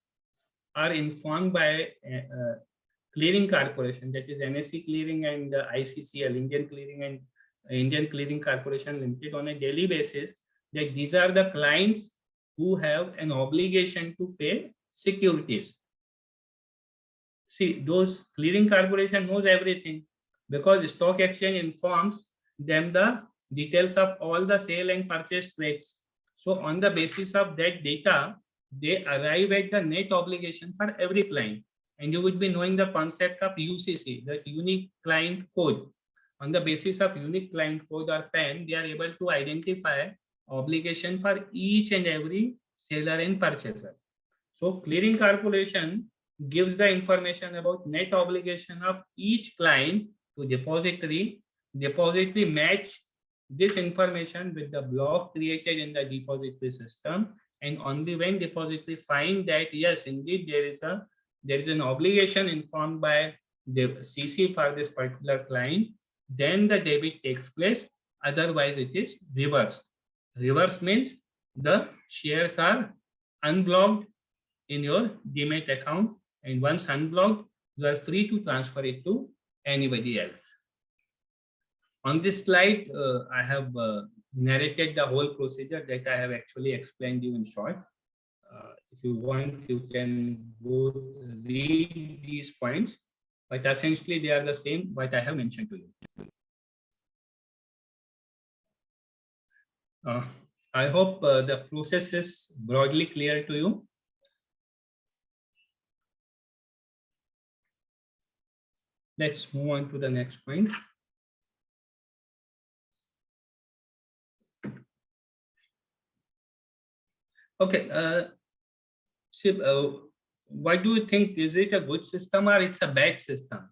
S3: are informed by clearing corporation, that is NSE Clearing and ICCL, Indian Clearing Corporation Limited, on a daily basis, that these are the clients who have an obligation to pay securities. See, those clearing corporation knows everything because stock exchange informs them the details of all the sale and purchase trades. So on the basis of that data, they arrive at the net obligation for every client. And you would be knowing the concept of UCC, the unique client code. On the basis of unique client code or PAN, they are able to identify obligation for each and every seller and purchaser. So clearing corporation gives the information about net obligation of each client to depository. Depository match this information with the block created in the depository system, and only when depository find that yes, indeed there is an obligation informed by the CC for this particular client, then the debit takes place. Otherwise, it is reversed. Reverse means the shares are unblocked in your Demat account, and once unblocked, you are free to transfer it to anybody else. On this slide, I have narrated the whole procedure that I have actually explained you in short. If you want, you can go read these points, but essentially they are the same what I have mentioned to you. I hope the process is broadly clear to you. Let's move on to the next point. Okay, what do you think? Is it a good system or it's a bad system?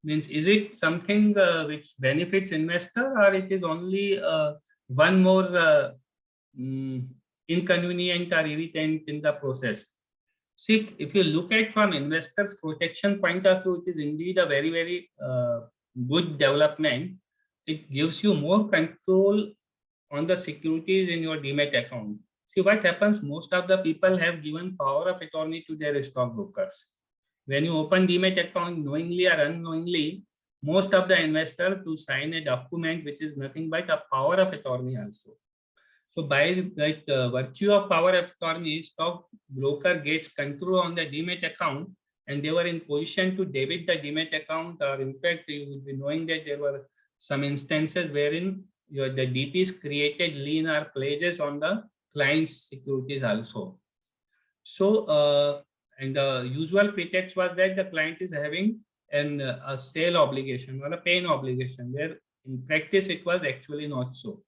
S3: Means, is it something which benefits investor, or it is only one more inconvenient or irritant in the process? See, if you look at from investors' protection point of view, it is indeed a very, very good development. It gives you more control on the securities in your Demat account. See what happens, most of the people have given power of attorney to their stockbrokers. When you open Demat account, knowingly or unknowingly, most of the investor to sign a document which is nothing but a power of attorney also. So by that virtue of power of attorney, stockbroker gets control on the Demat account, and they were in position to debit the Demat account. Or in fact, you will be knowing that there were some instances wherein the DPs created lien or pledges on the client's securities also. So, and the usual pretext was that the client is having a sale obligation or a paying obligation, where in practice it was actually not so.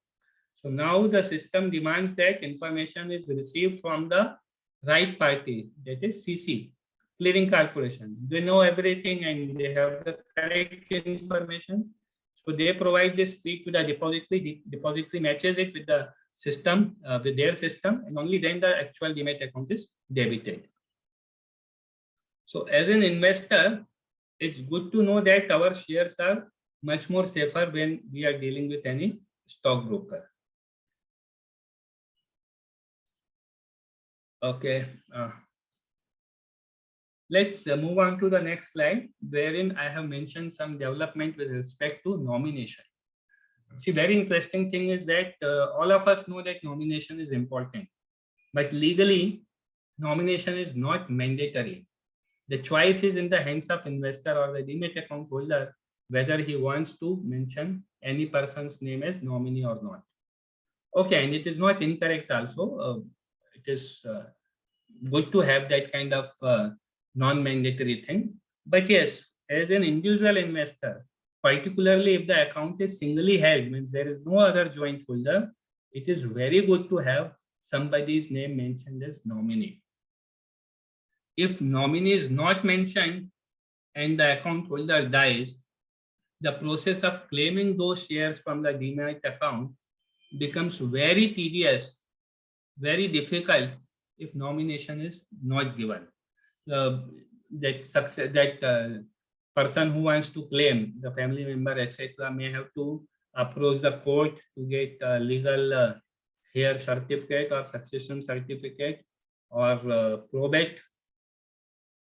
S3: So now the system demands that information is received from the right party, that is CC, Clearing Corporation. They know everything and they have the correct information. So they provide this feed to the depository. The depository matches it with the system, with their system, and only then the actual Demat account is debited. So as an investor, it's good to know that our shares are much more safer when we are dealing with any stockbroker. Okay. Let's move on to the next slide, wherein I have mentioned some development with respect to nomination. See, very interesting thing is that all of us know that nomination is important, but legally, nomination is not mandatory. The choice is in the hands of investor or the demat account holder, whether he wants to mention any person's name as nominee or not. Okay, and it is not incorrect also. It is good to have that kind of non-mandatory thing. But yes, as an individual investor, particularly if the account is singly held, means there is no other joint holder, it is very good to have somebody's name mentioned as nominee. If nominee is not mentioned and the account holder dies, the process of claiming those shares from the demat account becomes very tedious, very difficult if nomination is not given. That person who wants to claim, the family member, etc., may have to approach the court to get a legal heir certificate or succession certificate or probate.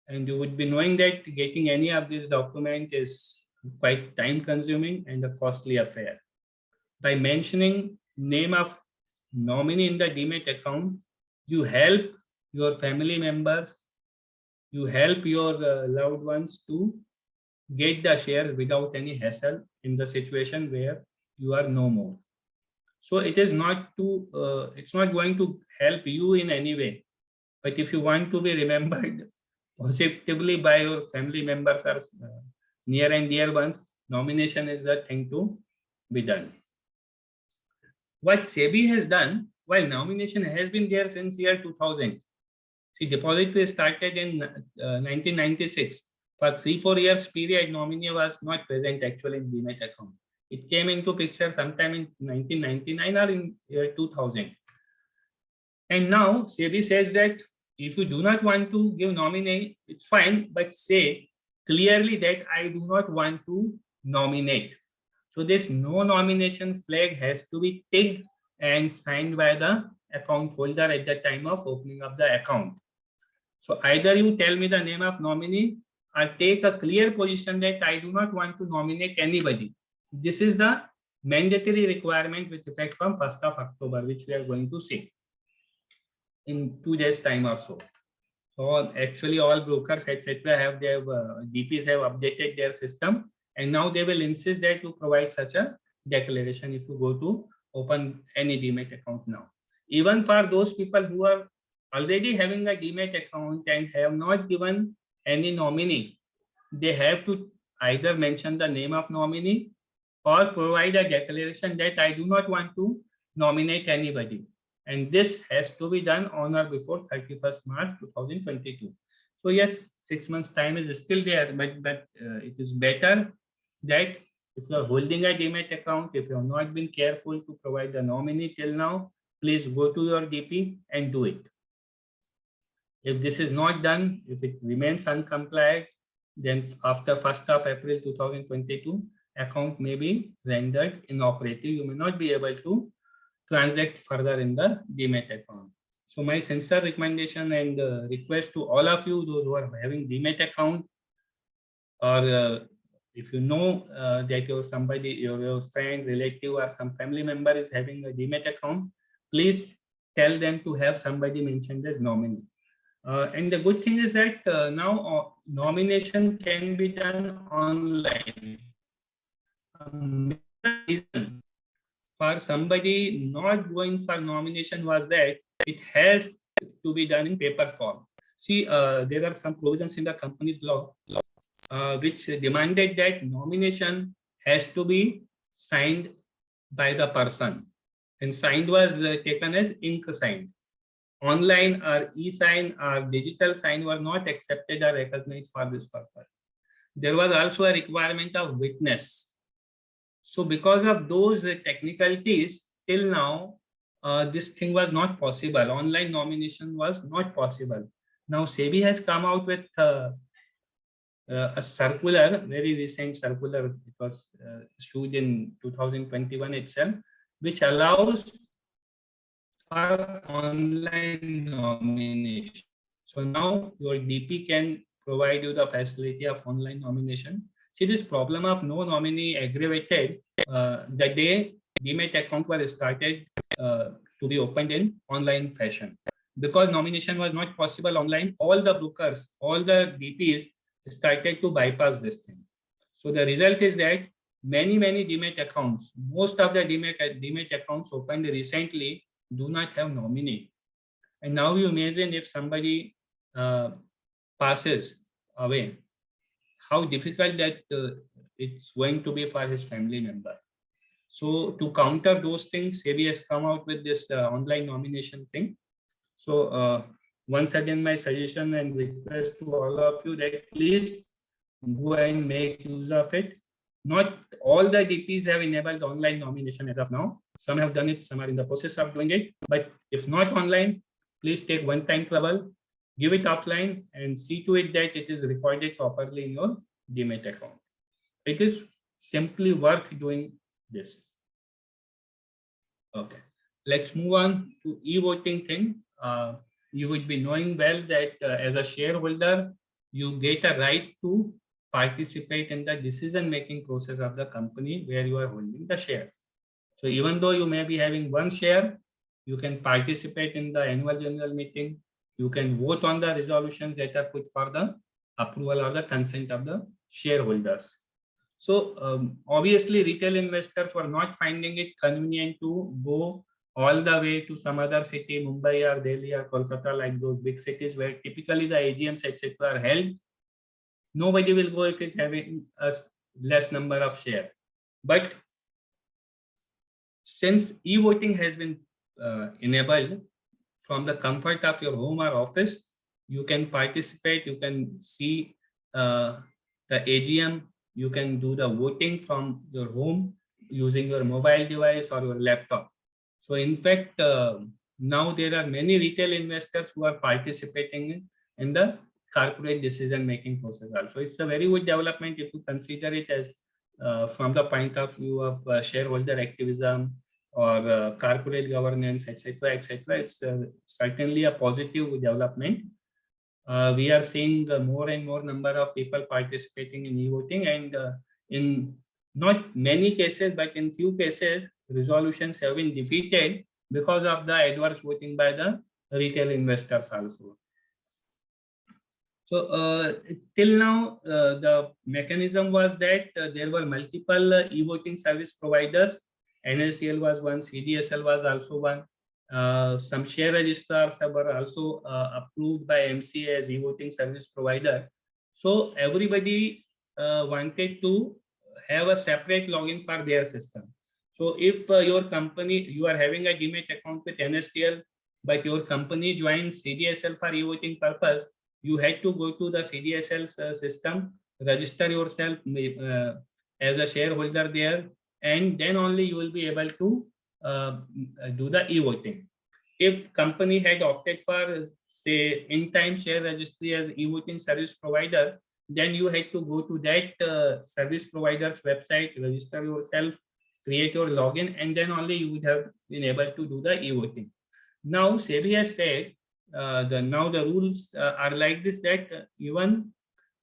S3: And you would be knowing that getting any of these documents is quite time consuming and a costly affair. By mentioning name of nominee in the demat account, you help your family members, you help your loved ones to get the shares without any hassle in the situation where you are no more. So it is not to, it's not going to help you in any way. But if you want to be remembered positively by your family members or near and dear ones, nomination is the thing to be done. What SEBI has done, while nomination has been there since year 2000, see, depository started in 1996. For 3-4 years period, nominee was not present actually in demat account. It came into picture sometime in 1999 or in year 2000. And now SEBI says that if you do not want to give nominee, it's fine, but say clearly that I do not want to nominate. So this no nomination flag has to be ticked and signed by the account holder at the time of opening of the account. So either you tell me the name of nominee or take a clear position that I do not want to nominate anybody. This is the mandatory requirement with effect from 1st of October, which we are going to see in 2 days time or so. So actually all brokers, etc. have their DPs have updated their system, and now they will insist that you provide such a declaration if you go to open any demat account now. Even for those people who are already having a demat account and have not given any nominee, they have to either mention the name of nominee or provide a declaration that I do not want to nominate anybody. And this has to be done on or before 31st March 2022. So yes, 6 months time is still there, but it is better that if you are holding a demat account, if you have not been careful to provide the nominee till now, please go to your DP and do it. If this is not done, if it remains uncompliant, then after 1st of April 2022, account may be rendered inoperative. You may not be able to transact further in the demat account. So my sincere recommendation and request to all of you, those who are having demat account, or if you know that your friend, relative, or some family member is having a demat account, please tell them to have somebody mentioned as nominee. And the good thing is that now nomination can be done online. Reason for somebody not going for nomination was that it has to be done in paper form. See, there are some provisions in the company's law which demanded that nomination has to be signed by the person, and signed was taken as ink signed. Online or e-sign or digital sign were not accepted or recognized for this purpose. There was also a requirement of witness. So because of those technicalities, till now, this thing was not possible. Online nomination was not possible. Now SEBI has come out with a circular, very recent circular, it was issued in 2021 itself, which allows for online nomination. So now your DP can provide you the facility of online nomination. See, this problem of no nominee aggravated the day Demat account was started to be opened in online fashion. Because nomination was not possible online, all the brokers, all the DPs started to bypass this thing. So the result is that many Demat accounts, most of the Demat accounts opened recently do not have nominee. And now you imagine if somebody passes away, how difficult that it's going to be for his family member. So to counter those things, SEBI has come out with this online nomination thing. So once again, my suggestion and request to all of you that please go and make use of it. Not all the DPs have enabled online nomination as of now. Some have done it, some are in the process of doing it. But if not online, please take one-time trouble, give it offline and see to it that it is recorded properly in your Demat account. It is simply worth doing this. Okay, let's move on to e-voting thing. You would be knowing well that as a shareholder, you get a right to participate in the decision-making process of the company where you are holding the share. So even though you may be having one share, you can participate in the annual general meeting. You can vote on the resolutions that are put for the approval or the consent of the shareholders. So obviously retail investors were not finding it convenient to go all the way to some other city, Mumbai or Delhi or Kolkata, like those big cities where typically the AGMs, etc. are held. Nobody will go if it's having a less number of shares. But since e-voting has been enabled from the comfort of your home or office, you can participate, you can see the AGM, you can do the voting from your home using your mobile device or your laptop. So in fact, now there are many retail investors who are participating in the corporate decision-making process also. It's a very good development if you consider it as from the point of view of shareholder activism or corporate governance, etc., etc. It's certainly a positive development. We are seeing more and more number of people participating in e-voting, and in not many cases, but in few cases, resolutions have been defeated because of the adverse voting by the retail investors also. So till now, the mechanism was that there were multiple e-voting service providers. NSDL was one, CDSL was also one. Some share registrars were also approved by MCA as e-voting service provider. So everybody wanted to have a separate login for their system. So if your company, you are having a Demat account with NSDL, but your company joins CDSL for e-voting purpose, you had to go to the CDSL system, register yourself as a shareholder there, and then only you will be able to do the e-voting. If company had opted for, say, in-time share registry as e-voting service provider, then you had to go to that service provider's website, register yourself, create your login, and then only you would have been able to do the e-voting. Now, SEBI has said, now the rules are like this, that even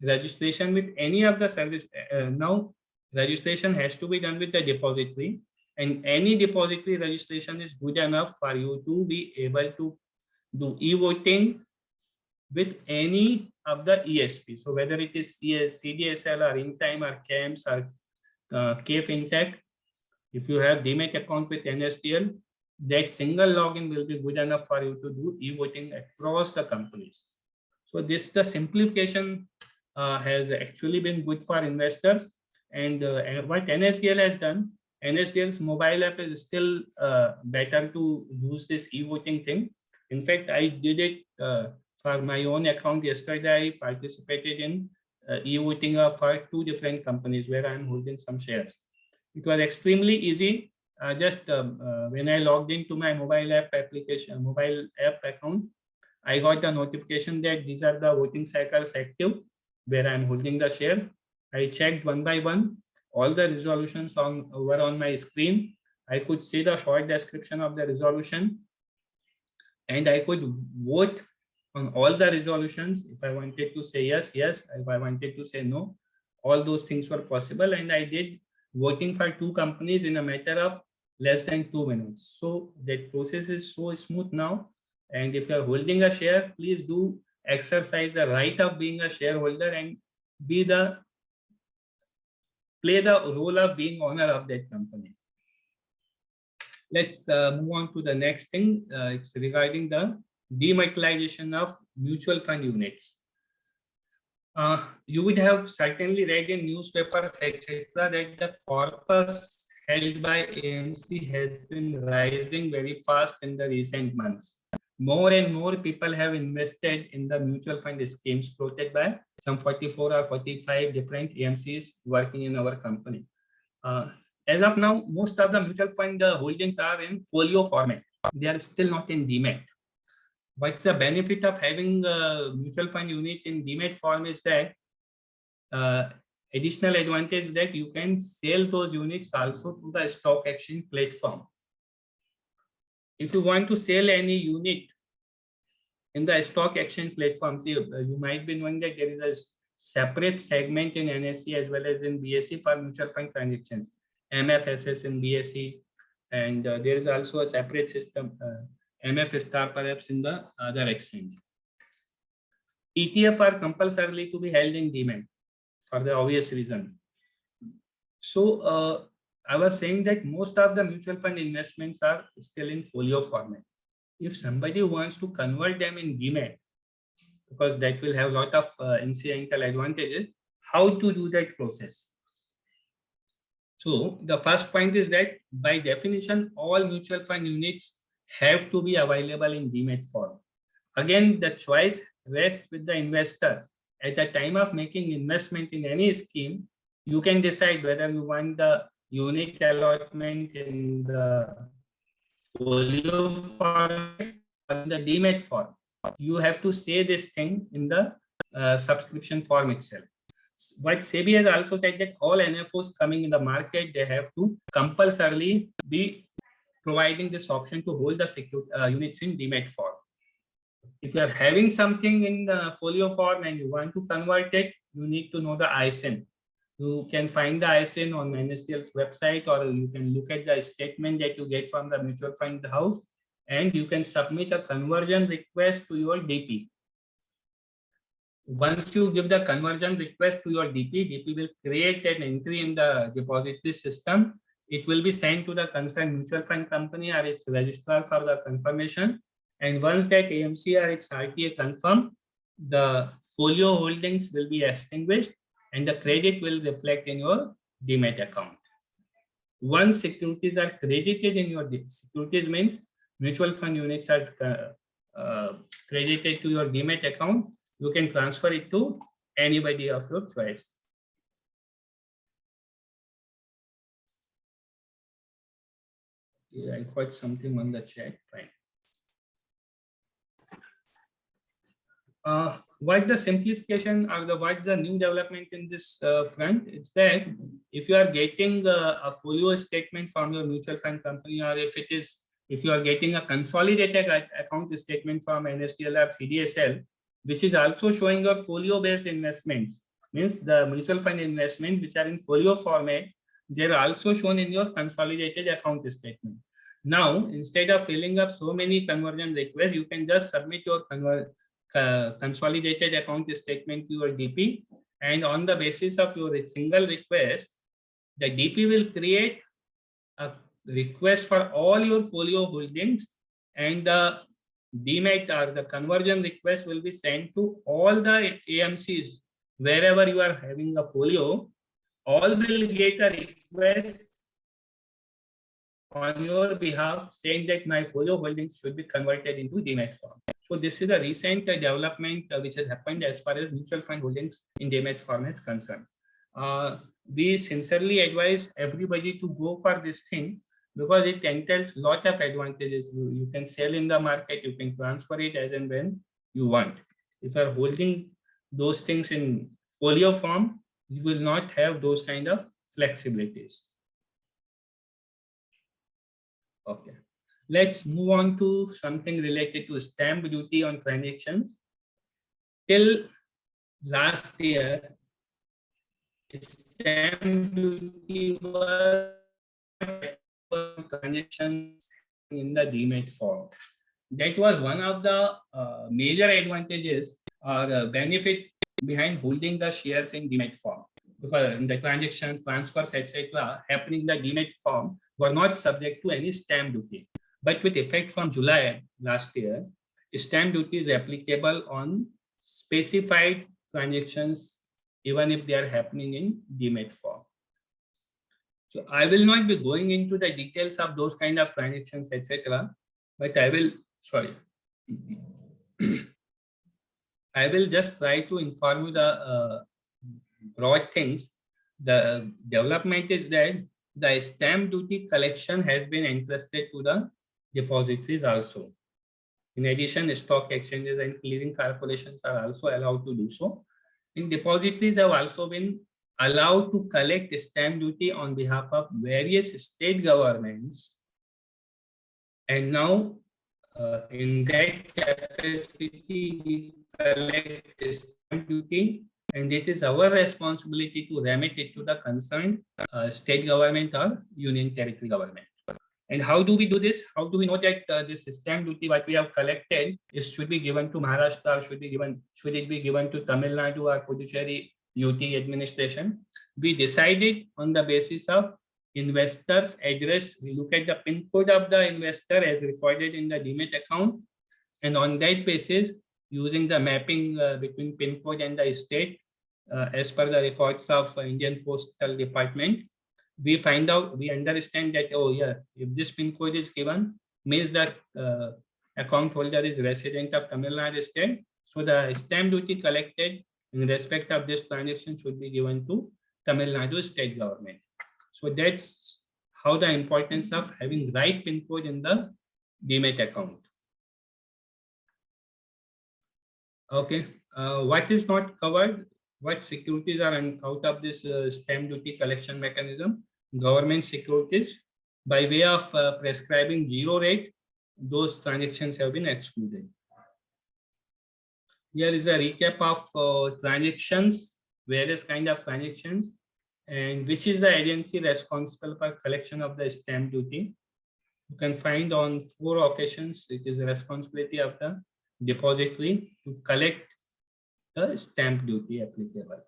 S3: registration with any of the service, now registration has to be done with the depository, and any depository registration is good enough for you to be able to do e-voting with any of the ESP. So whether it is CDSL or In-Time or CAMS or KFintech, if you have Demat account with NSDL, that single login will be good enough for you to do e-voting across the companies. So this, the simplification has actually been good for investors. And what NSDL has done, NSDL's mobile app is still better to use this e-voting thing. In fact, I did it for my own account yesterday. I participated in e-voting for 2 different companies where I'm holding some shares. It was extremely easy. Just when I logged into my mobile app application, mobile app account, I got the notification that these are the voting cycles active where I'm holding the share. I checked one by one. All the resolutions were on my screen. I could see the short description of the resolution, and I could vote on all the resolutions. If I wanted to say yes, yes. If I wanted to say no, all those things were possible. And I did voting for 2 companies in a matter of less than 2 minutes. So that process is so smooth now. And if you are holding a share, please do exercise the right of being a shareholder and play the role of being owner of that company. Let's move on to the next thing. It's regarding the dematerialization of mutual fund units. You would have certainly read in newspapers, etc., that the corpus held by AMC has been rising very fast in the recent months. More and more people have invested in the mutual fund schemes floated by some 44 or 45 different AMCs working in our company. As of now, most of the mutual fund holdings are in folio format. They are still not in demat. What's the benefit of having a mutual fund unit in demat form is that additional advantage that you can sell those units also to the stock exchange platform. If you want to sell any unit in the stock exchange platform, you might be knowing that there is a separate segment in NSE as well as in BSE for mutual fund transactions, MFSS in BSE, and there is also a separate system, MF star perhaps in the other exchange. ETF are compulsorily to be held in demat for the obvious reason. So I was saying that most of the mutual fund investments are still in folio format. If somebody wants to convert them in demat, because that will have a lot of incidental advantages, how to do that process? So the first point is that by definition, all mutual fund units have to be available in demat form. Again, the choice rests with the investor. At the time of making investment in any scheme, you can decide whether you want the unit allotment in the folio format or in the demat form. You have to say this thing in the subscription form itself. But SEBI has also said that all NFOs coming in the market, they have to compulsorily be providing this option to hold the units in demat form. If you are having something in the folio form and you want to convert it, you need to know the ISIN. You can find the ISIN on NSDL's website, or you can look at the statement that you get from the mutual fund house, and you can submit a conversion request to your DP. Once you give the conversion request to your DP will create an entry in the depository system. It will be sent to the concerned mutual fund company or its registrar for the confirmation. And once that AMC or its RTA confirm, the folio holdings will be extinguished and the credit will reflect in your demat account. Once securities are credited in your securities means mutual fund units are credited to your demat account, you can transfer it to anybody of your choice. Yeah, I got something on the chat. Fine. What the simplification or what the new development in this front is that if you are getting a folio statement from your mutual fund company, or if you are getting a consolidated account statement from NSDL or CDSL, which is also showing your folio based investments, means the mutual fund investments which are in folio format, they are also shown in your consolidated account statement. Now, instead of filling up so many conversion requests, you can just submit your consolidated account statement to your DP, and on the basis of your single request, the DP will create a request for all your folio holdings, and the demat or the conversion request will be sent to all the AMCs wherever you are having a folio. All will get a request on your behalf saying that my folio holdings should be converted into demat form. So this is a recent development which has happened as far as mutual fund holdings in demat form is concerned. We sincerely advise everybody to go for this thing because it entails lot of advantages. You can sell in the market, you can transfer it as and when you want. If you are holding those things in folio form, you will not have those kind of flexibilities. Okay, let's move on to something related to stamp duty on transactions. till last year, stamp duty was transactions in the demat form. That was one of the major advantages or benefit behind holding the shares in demat form, because the transactions, transfers, etc., happening in the demat form were not subject to any stamp duty. But with effect from July last year, stamp duty is applicable on specified transactions, even if they are happening in demat form. So I will not be going into the details of those kind of transactions, etc., but I will, sorry, I will just try to inform you the broad things. The development is that the stamp duty collection has been entrusted to the depositories also. In addition, stock exchanges and clearing corporations are also allowed to do so. And depositories have also been allowed to collect stamp duty on behalf of various state governments. And now, in that capacity, we collect stamp duty, and it is our responsibility to remit it to the concerned state government or union territory government. And how do we do this? How do we know that this stamp duty what we have collected should be given to Maharashtra, should it be given to Tamil Nadu or Puducherry UT administration? We decided on the basis of investor's address. We look at the PIN code of the investor as recorded in the demat account, and on that basis, using the mapping between PIN code and the state, as per the records of Indian Postal Department, we find out, we understand that, oh yeah, if this PIN code is given, means that account holder is resident of Tamil Nadu state. So the stamp duty collected in respect of this transaction should be given to Tamil Nadu state government. So that's how the importance of having right PIN code in the demat account. Okay, what is not covered? What securities are out of this stamp duty collection mechanism? Government securities. By way of prescribing zero rate, those transactions have been excluded. Here is a recap of transactions, various kind of transactions, and which is the agency responsible for collection of the stamp duty. You can find on 4 occasions it is the responsibility of the depository to collect the stamp duty applicable.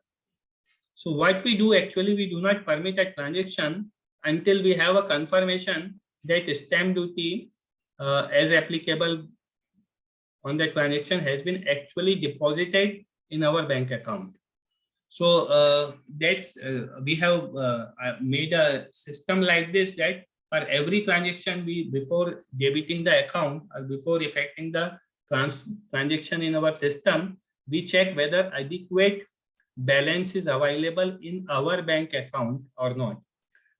S3: So what we do, actually, we do not permit a transaction until we have a confirmation that stamp duty as applicable on the transaction has been actually deposited in our bank account. So that's we have made a system like this, that for every transaction, we, before debiting the account or before effecting the transaction in our system, we check whether adequate balance is available in our bank account or not.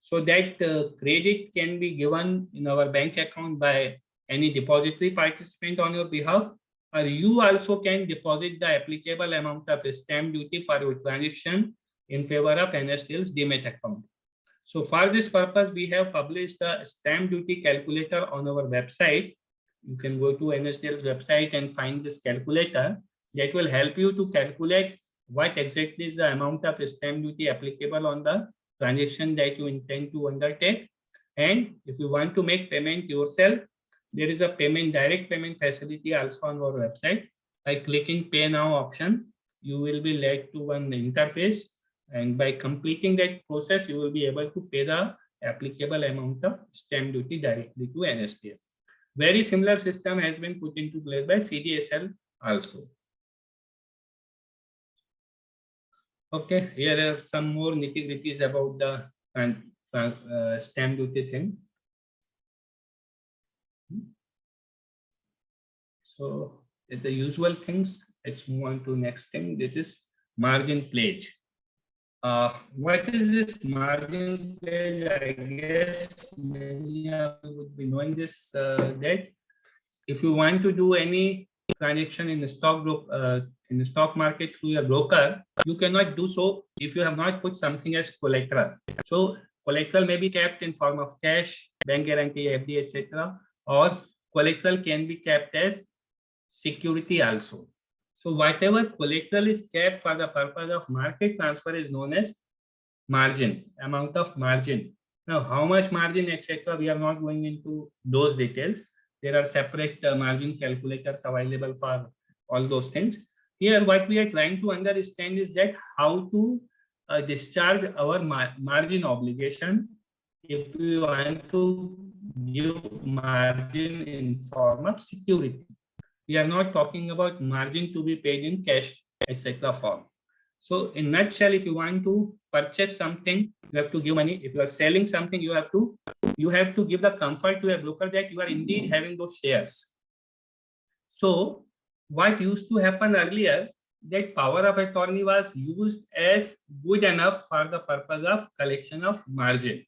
S3: So that credit can be given in our bank account by any depository participant on your behalf, or you also can deposit the applicable amount of stamp duty for your transaction in favor of NSDL's demat account. So for this purpose, we have published the stamp duty calculator on our website. You can go to NSDL's website and find this calculator that will help you to calculate what exactly is the amount of stamp duty applicable on the transaction that you intend to undertake. And if you want to make payment yourself, there is a direct payment facility also on our website. By clicking Pay Now option, you will be led to one interface, and by completing that process, you will be able to pay the applicable amount of stamp duty directly to NSDL. Very similar system has been put into place by CDSL also. Okay, here are some more nitty-gritties about the stamp duty thing. So the usual things, let's move on to next thing. This is margin pledge. What is this margin pledge? I guess many of you would be knowing this, that if you want to do any transaction in the stock market through your broker, you cannot do so if you have not put something as collateral. So collateral may be kept in form of cash, bank guarantee, FD, etc., or collateral can be kept as security also. So whatever collateral is kept for the purpose of market transfer is known as margin, amount of margin. Now, how much margin, etc., we are not going into those details. There are separate margin calculators available for all those things. Here, what we are trying to understand is that how to discharge our margin obligation if we want to give margin in form of security. We are not talking about margin to be paid in cash, etc. form. So in nutshell, if you want to purchase something, you have to give money. If you are selling something, you have to give the comfort to a broker that you are indeed having those shares. So what used to happen earlier, that power of attorney was used as good enough for the purpose of collection of margin.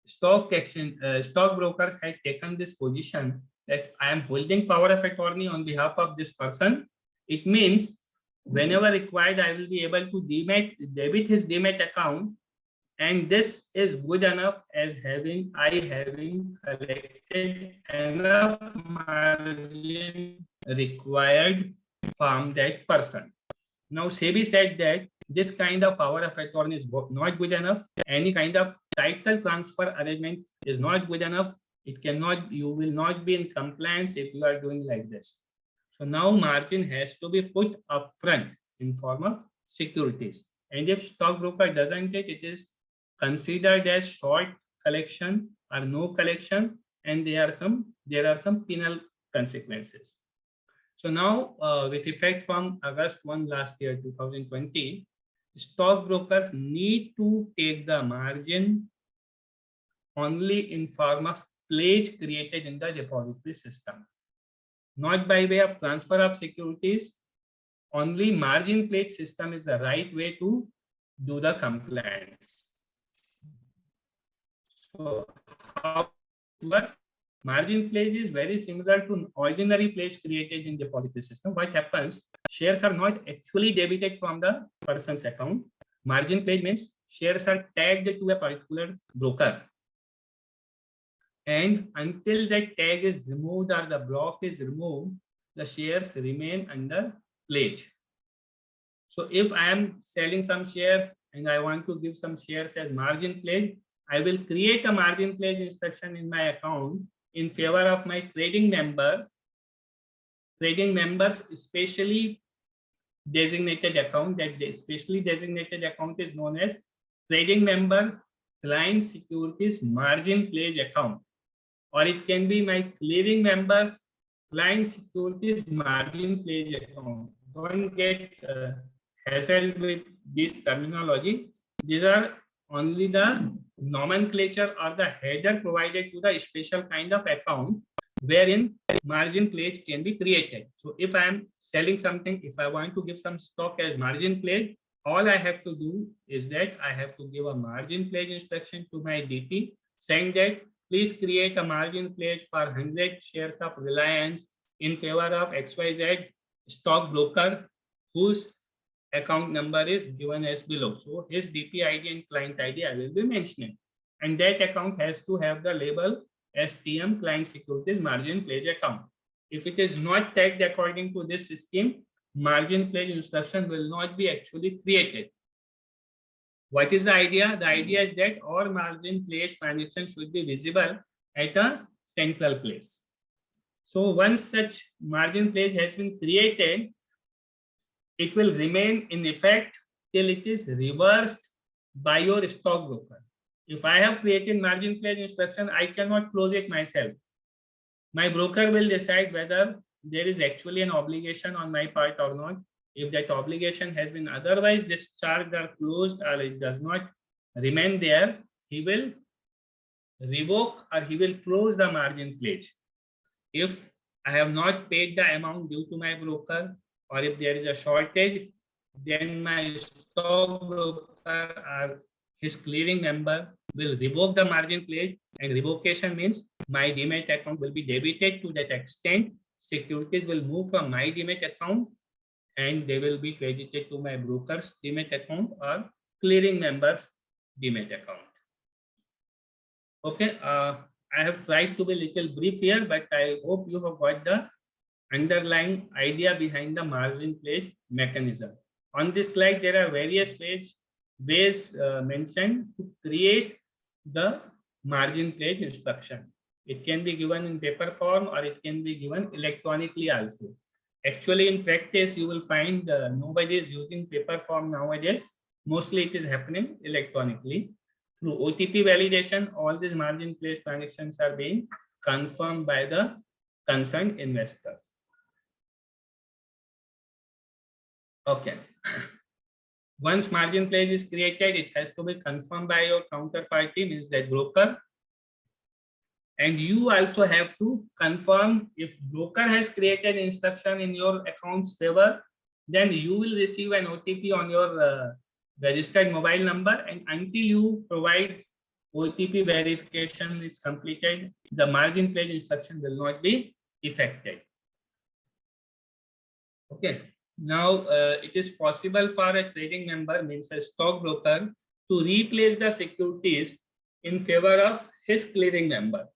S3: Stock brokers had taken this position that I am holding power of attorney on behalf of this person. It means whenever required, I will be able to debit his demat account, and this is good enough as having collected enough margin required from that person. Now, SEBI said that this kind of power of attorney is not good enough. Any kind of title transfer arrangement is not good enough. It cannot, you will not be in compliance if you are doing like this. So now margin has to be put up front in form of securities. And if stockbroker doesn't get it, is considered as short collection or no collection, and there are some penal consequences. So now with effect from August 1 last year, 2020, stockbrokers need to take the margin only in form of pledge created in the depository system. Not by way of transfer of securities. Only margin pledge system is the right way to do the compliance. So however, margin pledge is very similar to ordinary pledge created in depository system. What happens? Shares are not actually debited from the person's account. Margin pledge means shares are tagged to a particular broker. And until that tag is removed or the block is removed, the shares remain under pledge. So if I am selling some shares and I want to give some shares as margin pledge, I will create a margin pledge instruction in my account in favor of my trading members, especially designated account. That especially designated account is known as trading member client securities margin pledge account. Or it can be my clearing members client securities margin pledge account. Don't get hassled with this terminology. These are only the nomenclature or the header provided to the special kind of account wherein margin pledge can be created. So if I am selling something, if I want to give some stock as margin pledge, all I have to do is that I have to give a margin pledge instruction to my DP saying that please create a margin pledge for 100 shares of Reliance in favor of XYZ stockbroker whose account number is given as below. So his DP ID and client ID I will be mentioning. And that account has to have the label STM client securities margin pledge account. If it is not tagged according to this scheme, margin pledge instruction will not be actually created. What is the idea? The idea is that all margin pledge transactions should be visible at a central place. So once such margin pledge has been created, it will remain in effect till it is reversed by your stockbroker. If I have created margin pledge instruction, I cannot close it myself. My broker will decide whether there is actually an obligation on my part or not. If that obligation has been otherwise discharged or closed or it does not remain there, he will revoke or he will close the margin pledge. If I have not paid the amount due to my broker, or if there is a shortage, then my stockbroker or his clearing member will revoke the margin pledge, and revocation means my demat account will be debited to that extent. Securities will move from my demat account and they will be credited to my broker's demat account or clearing member's demat account. Okay, I have tried to be a little brief here, but I hope you have got the underlying idea behind the margin pledge mechanism. On this slide, there are various ways mentioned to create the margin pledge instruction. It can be given in paper form or it can be given electronically also. Actually, in practice, you will find nobody is using paper form nowadays. Mostly it is happening electronically. Through OTP validation, all these margin pledge transactions are being confirmed by the concerned investors. Okay. Once margin pledge is created, it has to be confirmed by your counterparty, means that broker. And you also have to confirm if broker has created instruction in your account's favor, then you will receive an OTP on your registered mobile number. And until you provide OTP verification is completed, the margin pledge instruction will not be effected. Okay. Now, it is possible for a trading member, means a stockbroker, to replace the securities in favor of his clearing member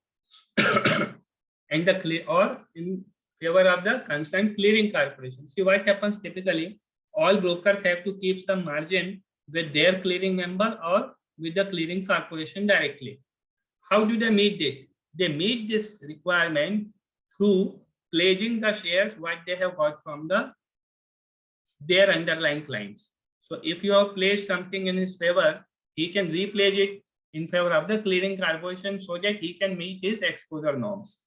S3: and or in favor of the concerned clearing corporation. See what happens typically, all brokers have to keep some margin with their clearing member or with the clearing corporation directly. How do they meet it? They meet this requirement through pledging the shares what they have got from their underlying clients. So if you have pledged something in his favor, he can repledge it in favor of the clearing corporation so that he can meet his exposure norms.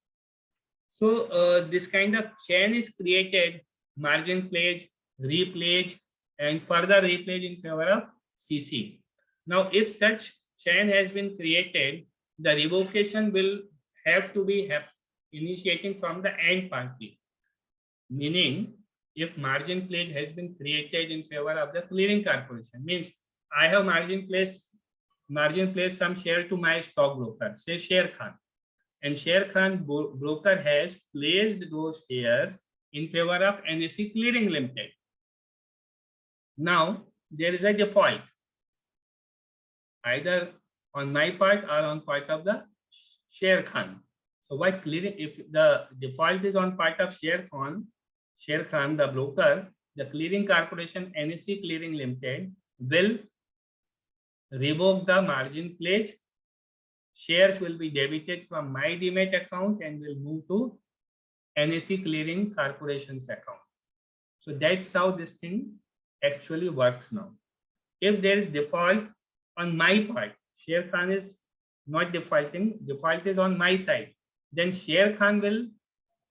S3: So this kind of chain is created, margin pledge, repledge, and further repledge in favor of CC. Now, if such chain has been created, the revocation will have to be initiating from the end party. Meaning, if margin pledge has been created in favor of the clearing corporation, means I have margin pledge some share to my stockbroker, say Sher Khan, and Sher Khan broker has placed those shares in favor of NSE Clearing Limited. Now there is a default, either on my part or on part of the Sher Khan. So what clearing, if the default is on part of Sher Khan, the broker, the clearing corporation NSE Clearing Limited will revoke the margin pledge. Shares will be debited from my Demat account and will move to NSE Clearing Corporation's account. So that's how this thing actually works now. If there is default on my part, Sher Khan is not defaulting, default is on my side, then Sher Khan will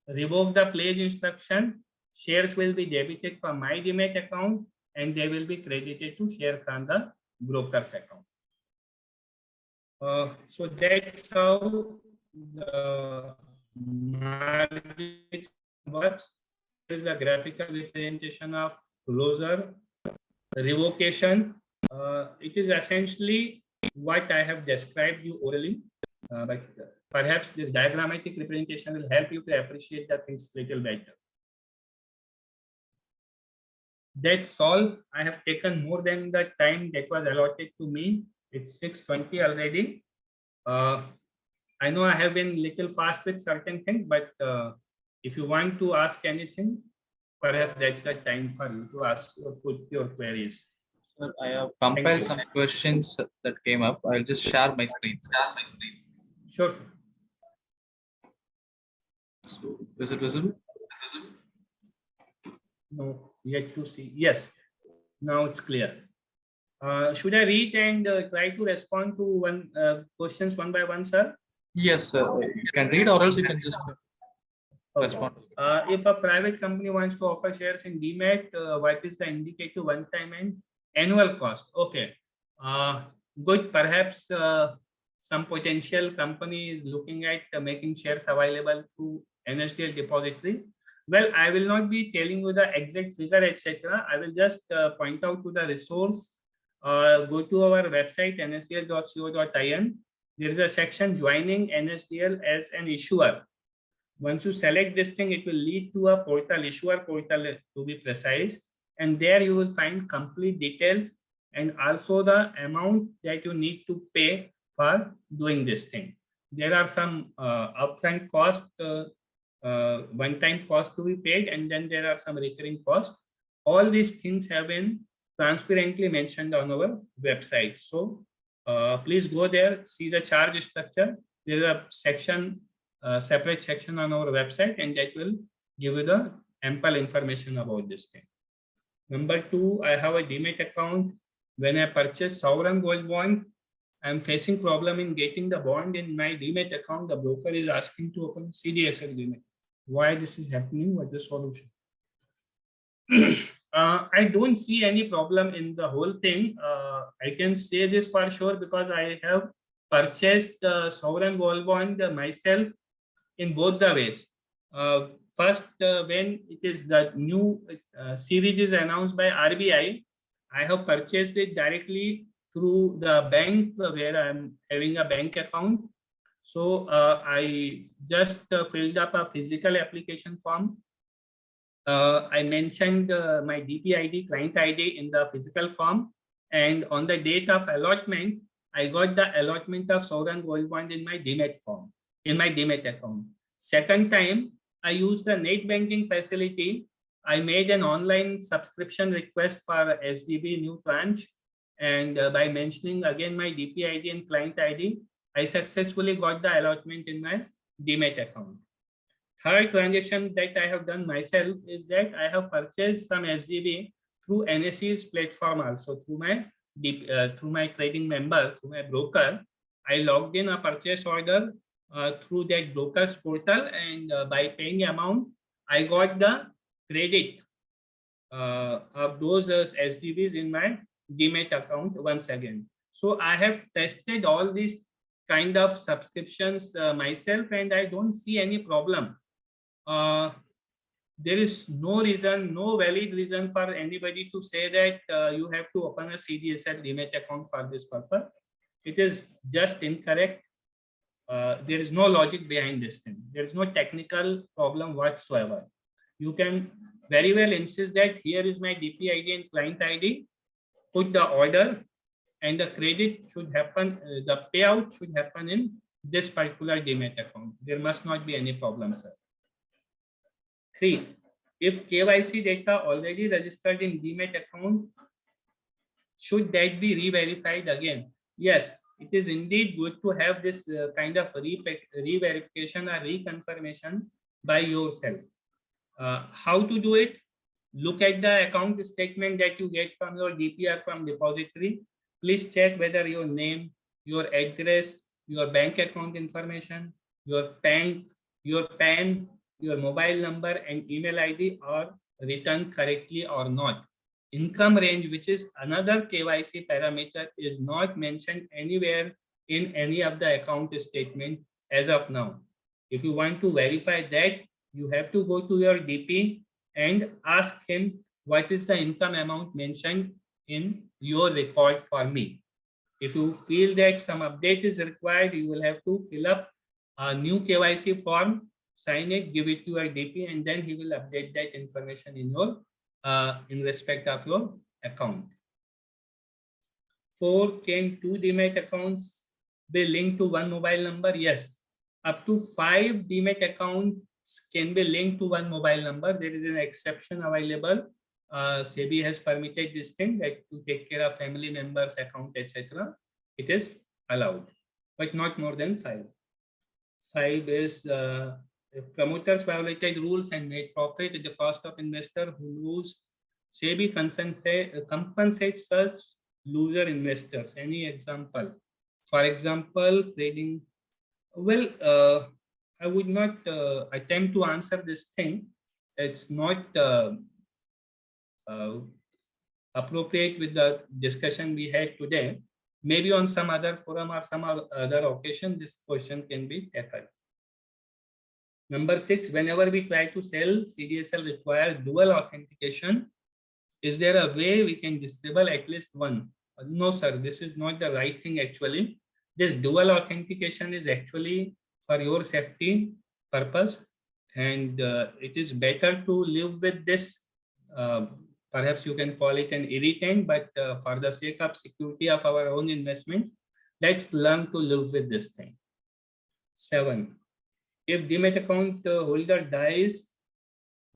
S3: revoke the pledge instruction. Shares will be debited from my Demat account and they will be credited to Sher Khan, the broker's account. So that's how the margin works. This is the graphical representation of closure revocation. It is essentially what I have described you orally, but perhaps this diagrammatic representation will help you to appreciate the things little better. That's all. I have taken more than the time that was allotted to me. It's 6:20 already. I know I have been little fast with certain things, but if you want to ask anything, perhaps that's the time for you to ask or put your queries.
S4: Sir, I have compiled some questions that came up. I'll just share my screen.
S3: Sure, sir.
S4: So, is it visible?
S3: No, yet to see. Yes, now it's clear. Should I read and try to respond to questions one by one, sir?
S4: Yes, sir. You can read or else you can just respond.
S3: If a private company wants to offer shares in Demat, what is the indicative one-time and annual cost? Okay, good. Perhaps some potential company is looking at making shares available through NSDL depository. Well, I will not be telling you the exact figure, etc. I will just point out to the resource. Go to our website nsdl.co.in. There is a section joining NSDL as an issuer. Once you select this thing, it will lead to a portal, issuer portal to be precise. And there you will find complete details and also the amount that you need to pay for doing this thing. There are some upfront costs one-time cost to be paid, and then there are some recurring costs. All these things have been transparently mentioned on our website. So please go there, see the charge structure. There is a section, separate section on our website, and that will give you the ample information about this thing. Number 2, I have a Demat account. When I purchase sovereign gold bond, I'm facing problem in getting the bond in my Demat account. The broker is asking to open CDSL Demat. Why this is happening? What the solution? I don't see any problem in the whole thing. I can say this for sure because I have purchased sovereign gold bond myself in both the ways. First, when it is the new series is announced by RBI, I have purchased it directly through the bank where I'm having a bank account. So I just filled up a physical application form. I mentioned my DP ID, client ID in the physical form, and on the date of allotment, I got the allotment of sovereign gold bond in my Demat form, in my Demat account. Second time, I used the net banking facility. I made an online subscription request for SGB new tranche, and by mentioning again my DP ID and client ID, I successfully got the allotment in my Demat account. Third transaction that I have done myself is that I have purchased some SGB through NSE's platform also, through my trading member, through my broker. I logged in a purchase order through that broker's portal, and by paying amount, I got the credit of those SGBs in my Demat account once again. So I have tested all these kind of subscriptions myself, and I don't see any problem. There is no reason, no valid reason for anybody to say that you have to open a CDSL Demat account for this purpose. It is just incorrect. There is no logic behind this thing. There is no technical problem whatsoever. You can very well insist that here is my DP ID and client ID, put the order, and the credit should happen, the payout should happen in this particular Demat account. There must not be any problem, sir. 3, if KYC data already registered in Demat account, should that be re-verified again? Yes, it is indeed good to have this kind of re-verification or reconfirmation by yourself. How to do it? Look at the account statement that you get from your DPR from depository. Please check whether your name, your address, your bank account information, your PAN, your mobile number and email ID are written correctly or not. Income range, which is another KYC parameter, is not mentioned anywhere in any of the account statement as of now. If you want to verify that, you have to go to your DP and ask him what is the income amount mentioned in your record for me. If you feel that some update is required, you will have to fill up a new KYC form, sign it, give it to your DP, and then he will update that information in your in respect of your account. 4, can 2 Demat accounts be linked to one mobile number? Yes, up to 5 Demat accounts can be linked to one mobile number. There is an exception available. SEBI has permitted this thing, that to take care of family members' account, etc. It is allowed, but not more than 5. 5 is if promoters violated rules and made profit at the cost of investor who lose, SEBI compensates such loser investors. Any example? For example, trading. Well, I would not attempt to answer this thing. It's not appropriate with the discussion we had today. Maybe on some other forum or some other occasion, this question can be tackled. Number 6, whenever we try to sell, CDSL requires dual authentication. Is there a way we can disable at least one? No, sir, this is not the right thing actually. This dual authentication is actually for your safety purpose, and it is better to live with this. Perhaps you can call it an irritant, but for the sake of security of our own investment, let's learn to live with this thing. 7, if Demat account holder dies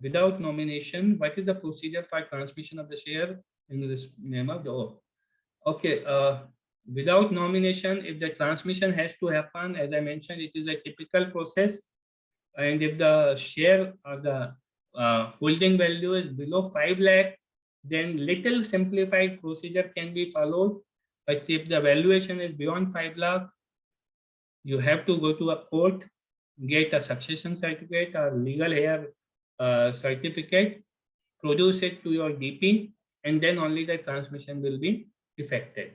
S3: without nomination, what is the procedure for transmission of the share in this name of the okay, without nomination, if the transmission has to happen, as I mentioned, it is a typical process. And if the share or the holding value is below 5 lakh, then little simplified procedure can be followed. But if the valuation is beyond 5 lakh, you have to go to a court, get a succession certificate or legal heir certificate, produce it to your DP, and then only the transmission will be effected.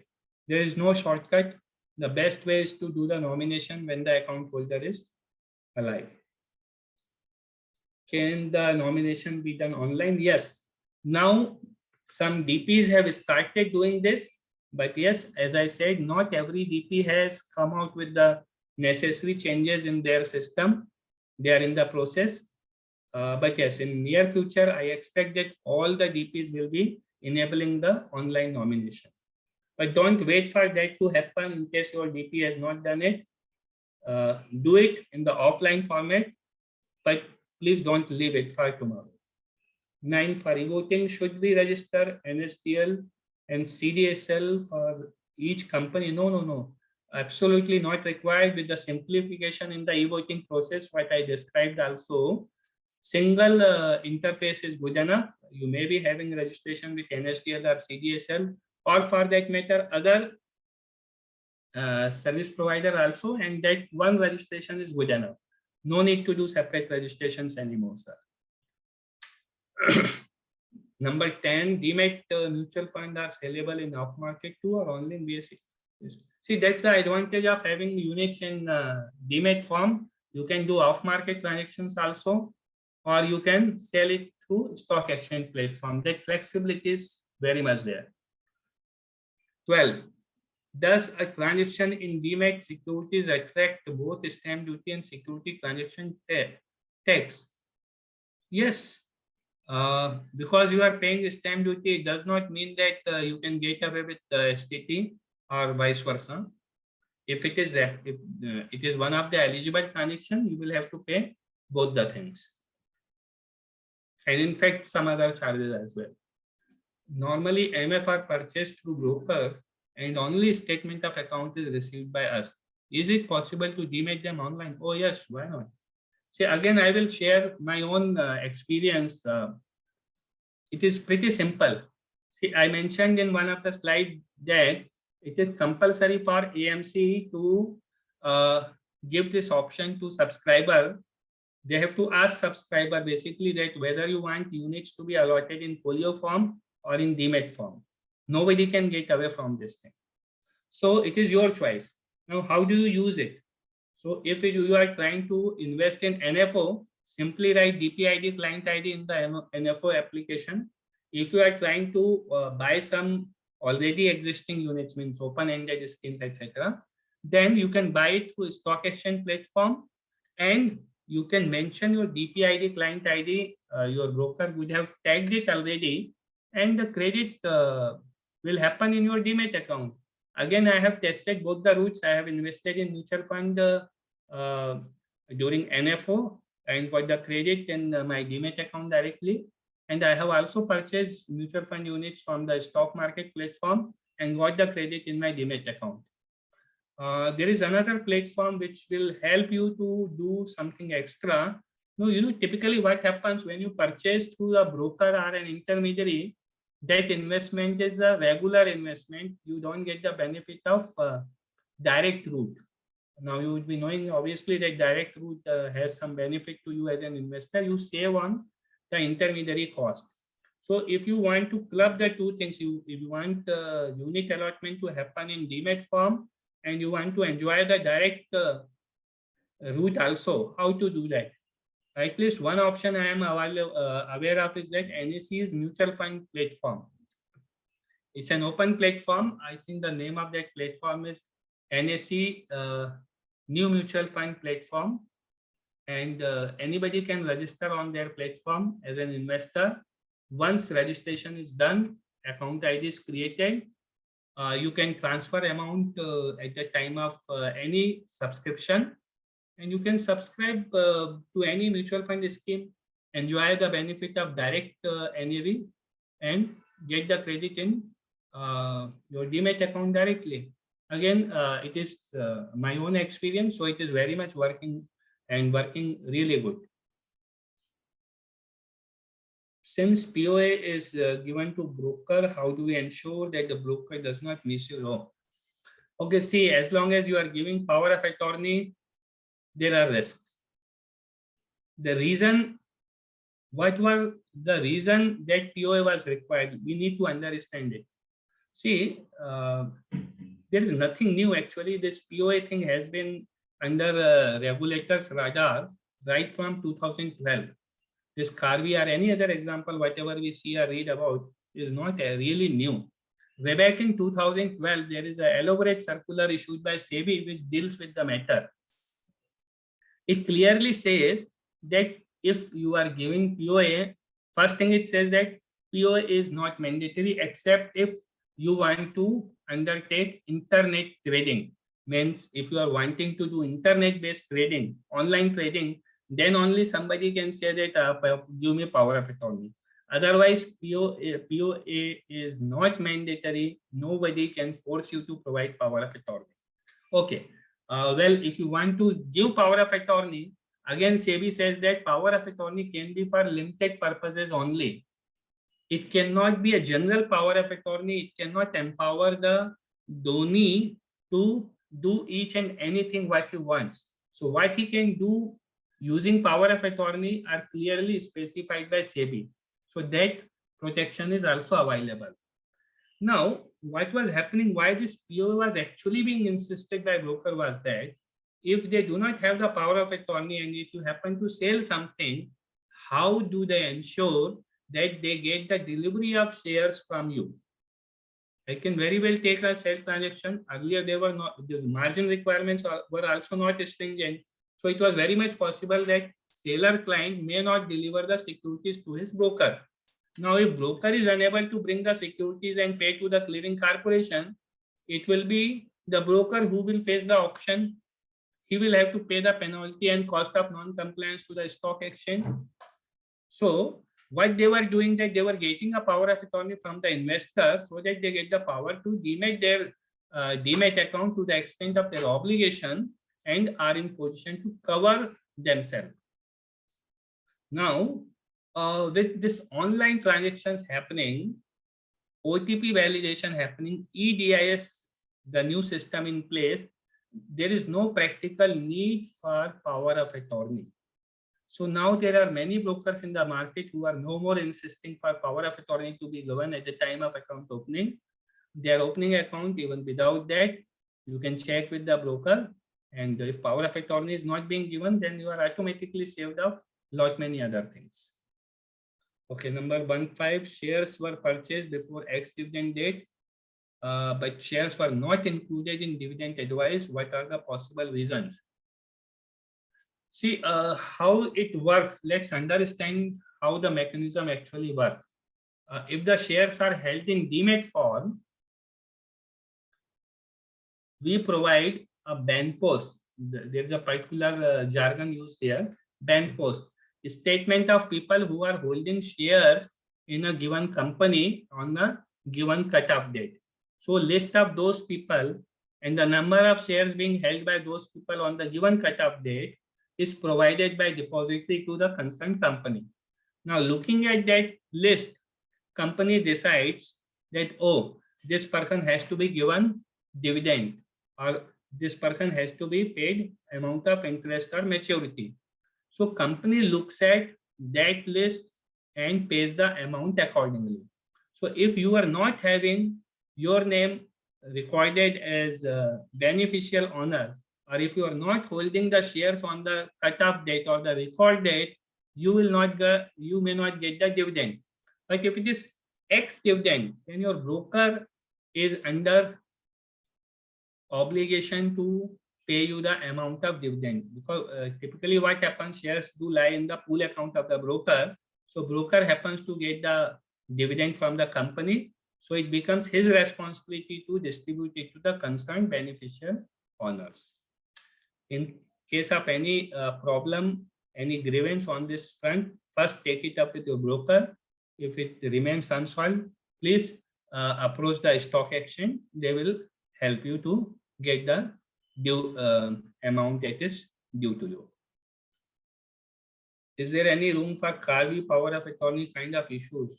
S3: There is no shortcut. The best way is to do the nomination when the account holder is alive. Can the nomination be done online? Yes. Now, some DPs have started doing this, but yes, as I said, not every DP has come out with the necessary changes in their system. They are in the process. But yes, in near future, I expect that all the DPs will be enabling the online nomination. But don't wait for that to happen in case your DP has not done it. Do it in the offline format, but please don't leave it for tomorrow. 9, for e-voting, should we register NSDL and CDSL for each company? No. Absolutely not required. With the simplification in the e-voting process, what I described also, single interface is good enough. You may be having registration with NSDL or CDSL, or for that matter, other service provider also, and that one registration is good enough. No need to do separate registrations anymore, sir. Number 10, Demat mutual fund are sellable in off market too, or only in BSE? See, that's the advantage of having units in Demat form. You can do off market transactions also, or you can sell it through stock exchange platform. That flexibility is very much there. 12, does a transaction in Demat securities attract both stamp duty and security transaction tax? Yes. Because you are paying stamp duty, it does not mean that you can get away with STT or vice versa. If it is one of the eligible transactions, you will have to pay both the things. And in fact, some other charges as well. Normally, MF are purchased through broker and only statement of account is received by us. Is it possible to demat them online? Oh yes, why not? See, again, I will share my own experience. It is pretty simple. See, I mentioned in one of the slides that it is compulsory for AMC to give this option to subscriber. They have to ask subscriber basically that whether you want units to be allotted in folio form or in Demat form. Nobody can get away from this thing. So it is your choice. Now, how do you use it? So if you are trying to invest in NFO, simply write DPID client ID in the NFO application. If you are trying to buy some already existing units, means open-ended schemes, etc., then you can buy it through stock exchange platform, and you can mention your DPID client ID. Your broker would have tagged it already, and the credit will happen in your Demat account. Again, I have tested both the routes. I have invested in mutual fund during NFO and got the credit in my Demat account directly. And I have also purchased mutual fund units from the stock market platform and got the credit in my Demat account. There is another platform which will help you to do something extra. No, typically what happens when you purchase through a broker or an intermediary, that investment is a regular investment. You don't get the benefit of direct route. Now you would be knowing obviously that direct route has some benefit to you as an investor. You save on the intermediary cost. So if you want to club the two things, if you want unit allotment to happen in Demat form and you want to enjoy the direct route also, how to do that? At least one option I am aware of is that NSE's mutual fund platform. It's an open platform. I think the name of that platform is NSE New Mutual Fund Platform. And anybody can register on their platform as an investor. Once registration is done, account ID is created. You can transfer amount at the time of any subscription. and you can subscribe to any mutual fund scheme, enjoy the benefit of direct NAV, and get the credit in your Demat account directly. Again, it is my own experience, so it is very much working really good. Since POA is given to broker, how do we ensure that the broker does not misuse? Okay, see, as long as you are giving power of attorney, there are risks. The reason, what was the reason that POA was required? We need to understand it. See, there is nothing new actually. This POA thing has been under regulators' radar right from 2012. This Karvi or any other example, whatever we see or read about, is not really new. Way back in 2012, there is an elaborate circular issued by SEBI which deals with the matter. It clearly says that if you are giving POA, first thing it says that POA is not mandatory except if you want to undertake internet trading. Means if you are wanting to do internet-based trading, online trading, then only somebody can say that give me power of attorney. Otherwise, POA is not mandatory. Nobody can force you to provide power of attorney. Okay. Well, if you want to give power of attorney, again, SEBI says that power of attorney can be for limited purposes only. It cannot be a general power of attorney. It cannot empower the donee to do each and anything what he wants. So what he can do using power of attorney are clearly specified by SEBI. So that protection is also available. Now, what was happening, why this POA was actually being insisted by broker was that if they do not have the power of attorney and if you happen to sell something, how do they ensure that they get the delivery of shares from you? I can very well take a sales transaction. Earlier, they were not, these margin requirements were also not stringent. So it was very much possible that seller client may not deliver the securities to his broker. Now, if broker is unable to bring the securities and pay to the clearing corporation, it will be the broker who will face the auction. He will have to pay the penalty and cost of non-compliance to the stock exchange. So what they were doing, that they were getting a power of attorney from the investor so that they get the power to demat their demat account to the extent of their obligation and are in position to cover themselves. Now, with this online transactions happening, OTP validation happening, EDIS, the new system in place, there is no practical need for power of attorney. So now there are many brokers in the market who are no more insisting for power of attorney to be given at the time of account opening. They are opening account even without that. You can check with the broker, and if power of attorney is not being given, then you are automatically saved out lot many other things. Okay, number 15, shares were purchased before ex-dividend date, but shares were not included in dividend advice. What are the possible reasons? See how it works. Let's understand how the mechanism actually works. If the shares are held in demat form, we provide a ban post. There is a particular jargon used here. Ban post, a statement of people who are holding shares in a given company on a given cutoff date. So list of those people and the number of shares being held by those people on the given cutoff date is provided by depository to the concerned company. Now, looking at that list, company decides that, oh, this person has to be given dividend, or this person has to be paid amount of interest or maturity. So company looks at that list and pays the amount accordingly. So if you are not having your name recorded as a beneficial owner, or if you are not holding the shares on the cutoff date or the record date, you may not get the dividend. But if it is ex-dividend, then your broker is under obligation to pay you the amount of dividend. Because typically what happens, shares do lie in the pool account of the broker. So broker happens to get the dividend from the company. So it becomes his responsibility to distribute it to the concerned beneficial owners. In case of any problem, any grievance on this front, first take it up with your broker. If it remains unsolved, please approach the stock exchange. They will help you to get the due amount that is due to you. Is there any room for Karvi power of attorney kind of issues?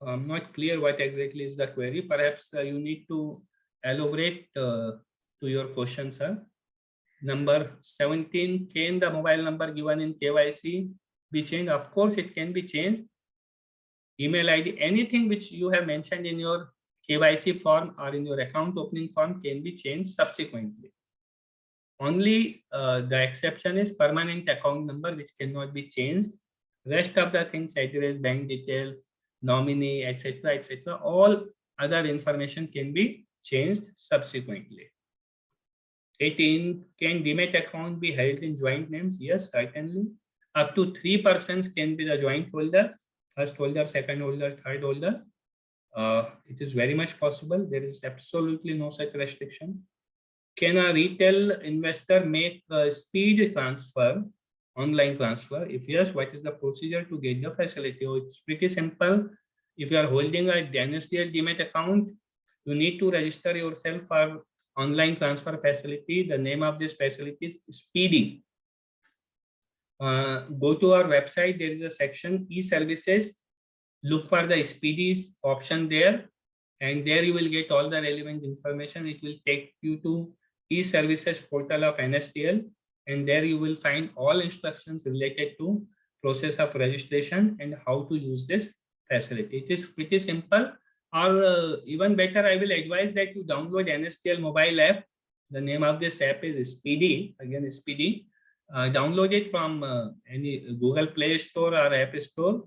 S3: I'm not clear what exactly is the query. Perhaps you need to elaborate to your question, sir. Number 17, can the mobile number given in KYC be changed? Of course, it can be changed. Email ID, anything which you have mentioned in your KYC form or in your account opening form can be changed subsequently. Only the exception is permanent account number, which cannot be changed. Rest of the things, address, bank details, nominee, etc., all other information can be changed subsequently. 18, can Demat account be held in joint names? Yes, certainly. Up to 3 persons can be the joint holders, first holder, second holder, third holder. It is very much possible. There is absolutely no such restriction. Can a retail investor make a speed transfer, online transfer? If yes, what is the procedure to get the facility? Oh, it's pretty simple. If you are holding a NSDL Demat account, you need to register yourself for online transfer facility. The name of this facility is Speedy. Go to our website. There is a section e-services. Look for the Speedy option there, and there you will get all the relevant information. It will take you to e-services portal of NSDL, and there you will find all instructions related to process of registration and how to use this facility. It is pretty simple. Or even better, I will advise that you download NSDL mobile app. The name of this app is Speedy. Again, Speedy. Download it from any Google Play Store or App Store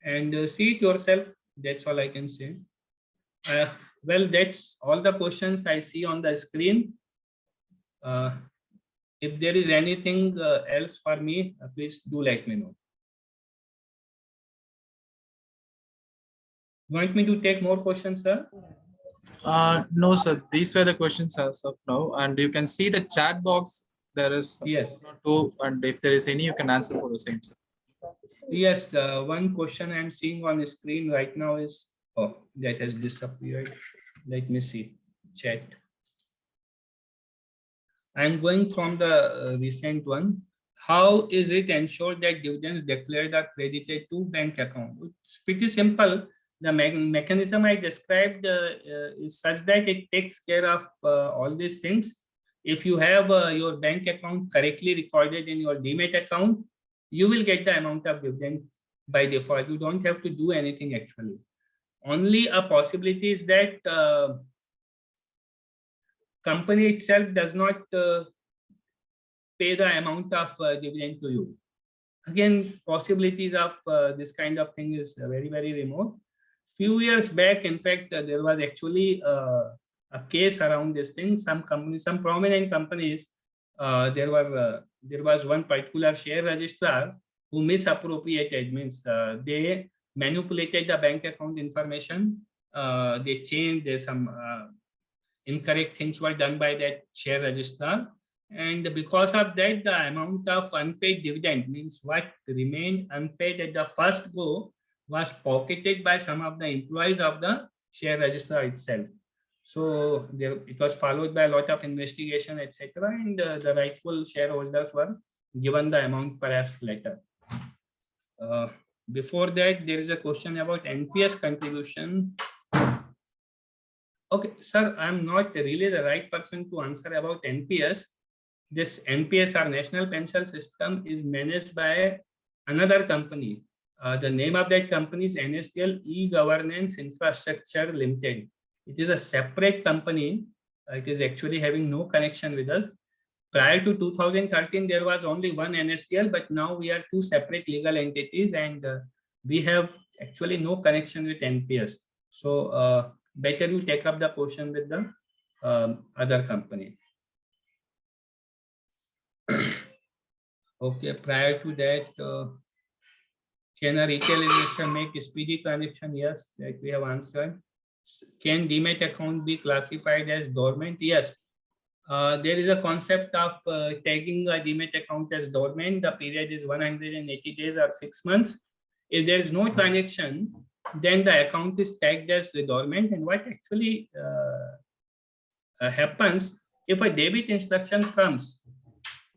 S3: and see it yourself. That's all I can say. Well, that's all the questions I see on the screen. If there is anything else for me, please do let me know. Want me to take more questions, sir?
S4: No, sir. These were the questions as of now. And you can see the chat box. There is
S3: Yes.
S4: two, and if there is any, you can answer for the same, sir.
S3: Yes, the one question I'm seeing on the screen right now is, oh, that has disappeared. Let me see, chat. I'm going from the recent one. How is it ensured that dividends declared are credited to bank account? It's pretty simple. The mechanism I described is such that it takes care of all these things. If you have your bank account correctly recorded in your Demat account, you will get the amount of dividend by default. You don't have to do anything actually. Only a possibility is that company itself does not pay the amount of dividend to you. Again, possibilities of this kind of thing is very, very remote. Few years back, in fact, there was actually a case around this thing. Some companies, some prominent companies, there was one particular share registrar who misappropriated, means they manipulated the bank account information. They changed, there's some incorrect things were done by that share registrar. And because of that, the amount of unpaid dividend, means what remained unpaid at the first go, was pocketed by some of the employees of the share registrar itself. So there, it was followed by a lot of investigation, etc. And the rightful shareholders were given the amount perhaps later. Before that, there is a question about NPS contribution. Okay, sir, I'm not really the right person to answer about NPS. This NPS, or National Pension System, is managed by another company. The name of that company is NSDL E-Governance Infrastructure Limited. It is a separate company. It is actually having no connection with us. Prior to 2013, there was only one NSDL, but now we are two separate legal entities, and we have actually no connection with NPS. So better you take up the question with the other company. Okay, prior to that, can a retail investor make a speedy transaction? Yes, that we have answered. Can Demat account be classified as dormant? Yes. there is a concept of tagging a Demat account as dormant. The period is 180 days or 6 months. If there is no transaction, then the account is tagged as dormant. And what actually happens, if a debit instruction comes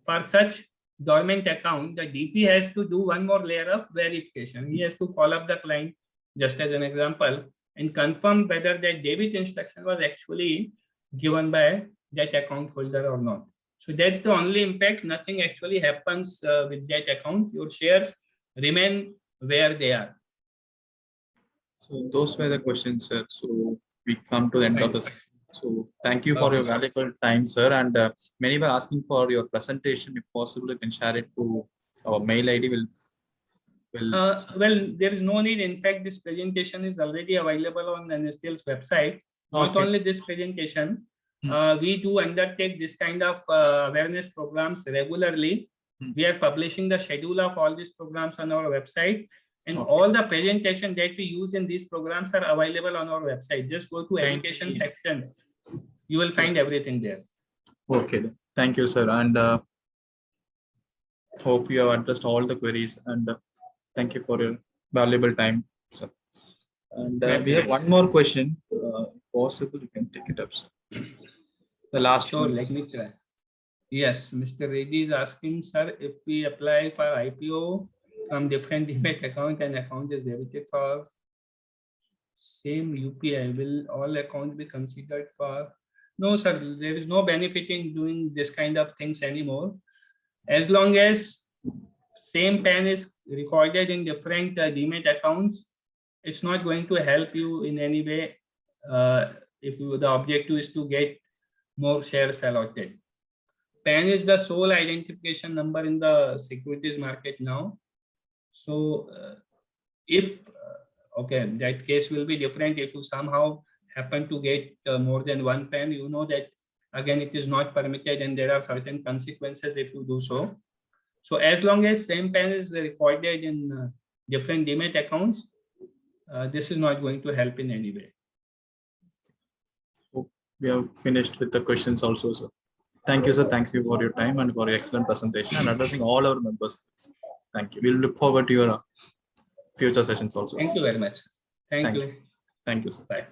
S3: for such dormant account, the DP has to do one more layer of verification. He has to call up the client, just as an example, and confirm whether that debit instruction was actually given by that account holder or not. So that's the only impact. Nothing actually happens with that account. Your shares remain where they are.
S4: So those were the questions, sir. So we come to the end of this. So thank you for
S3: Okay,
S4: your
S3: sir.
S4: valuable time, sir. And many were asking for your presentation. If possible, you can share it to our mail ID.
S3: Well, there is no need. In fact, this presentation is already available on NSDL's website. Not
S4: Okay.
S3: only this presentation, we do undertake this kind of awareness programs regularly. We are publishing the schedule of all these programs on our website, and
S4: Okay.
S3: all the presentation that we use in these programs are available on our website. Just go to education section. You will find everything there.
S4: Okay. Then. Thank you, sir. And hope you have addressed all the queries. And thank you for your valuable time, sir. And we have one more question. Possible, you can take it up, sir. The last
S3: Sure,
S4: one.
S3: let me try. Yes, Mr. Reddy is asking, sir, if we apply for IPO from different Demat account and account is debited for same UPI, will all accounts be considered for? No, sir, there is no benefit in doing this kind of things anymore. As long as same PAN is recorded in different Demat accounts, it's not going to help you in any way if the objective is to get more shares allotted. PAN is the sole identification number in the securities market now. So if, okay, that case will be different if you somehow happen to get more than one PAN, you know that again it is not permitted and there are certain consequences if you do so. So as long as same PAN is recorded in different Demat accounts, this is not going to help in any way.
S4: We have finished with the questions also, sir. Thank you, sir. Thank you for your time and for your excellent presentation and addressing all our members. Thank you. We'll look forward to your future sessions also.
S3: Thank you very much. Thank you.
S4: Thank you, sir.
S3: Bye.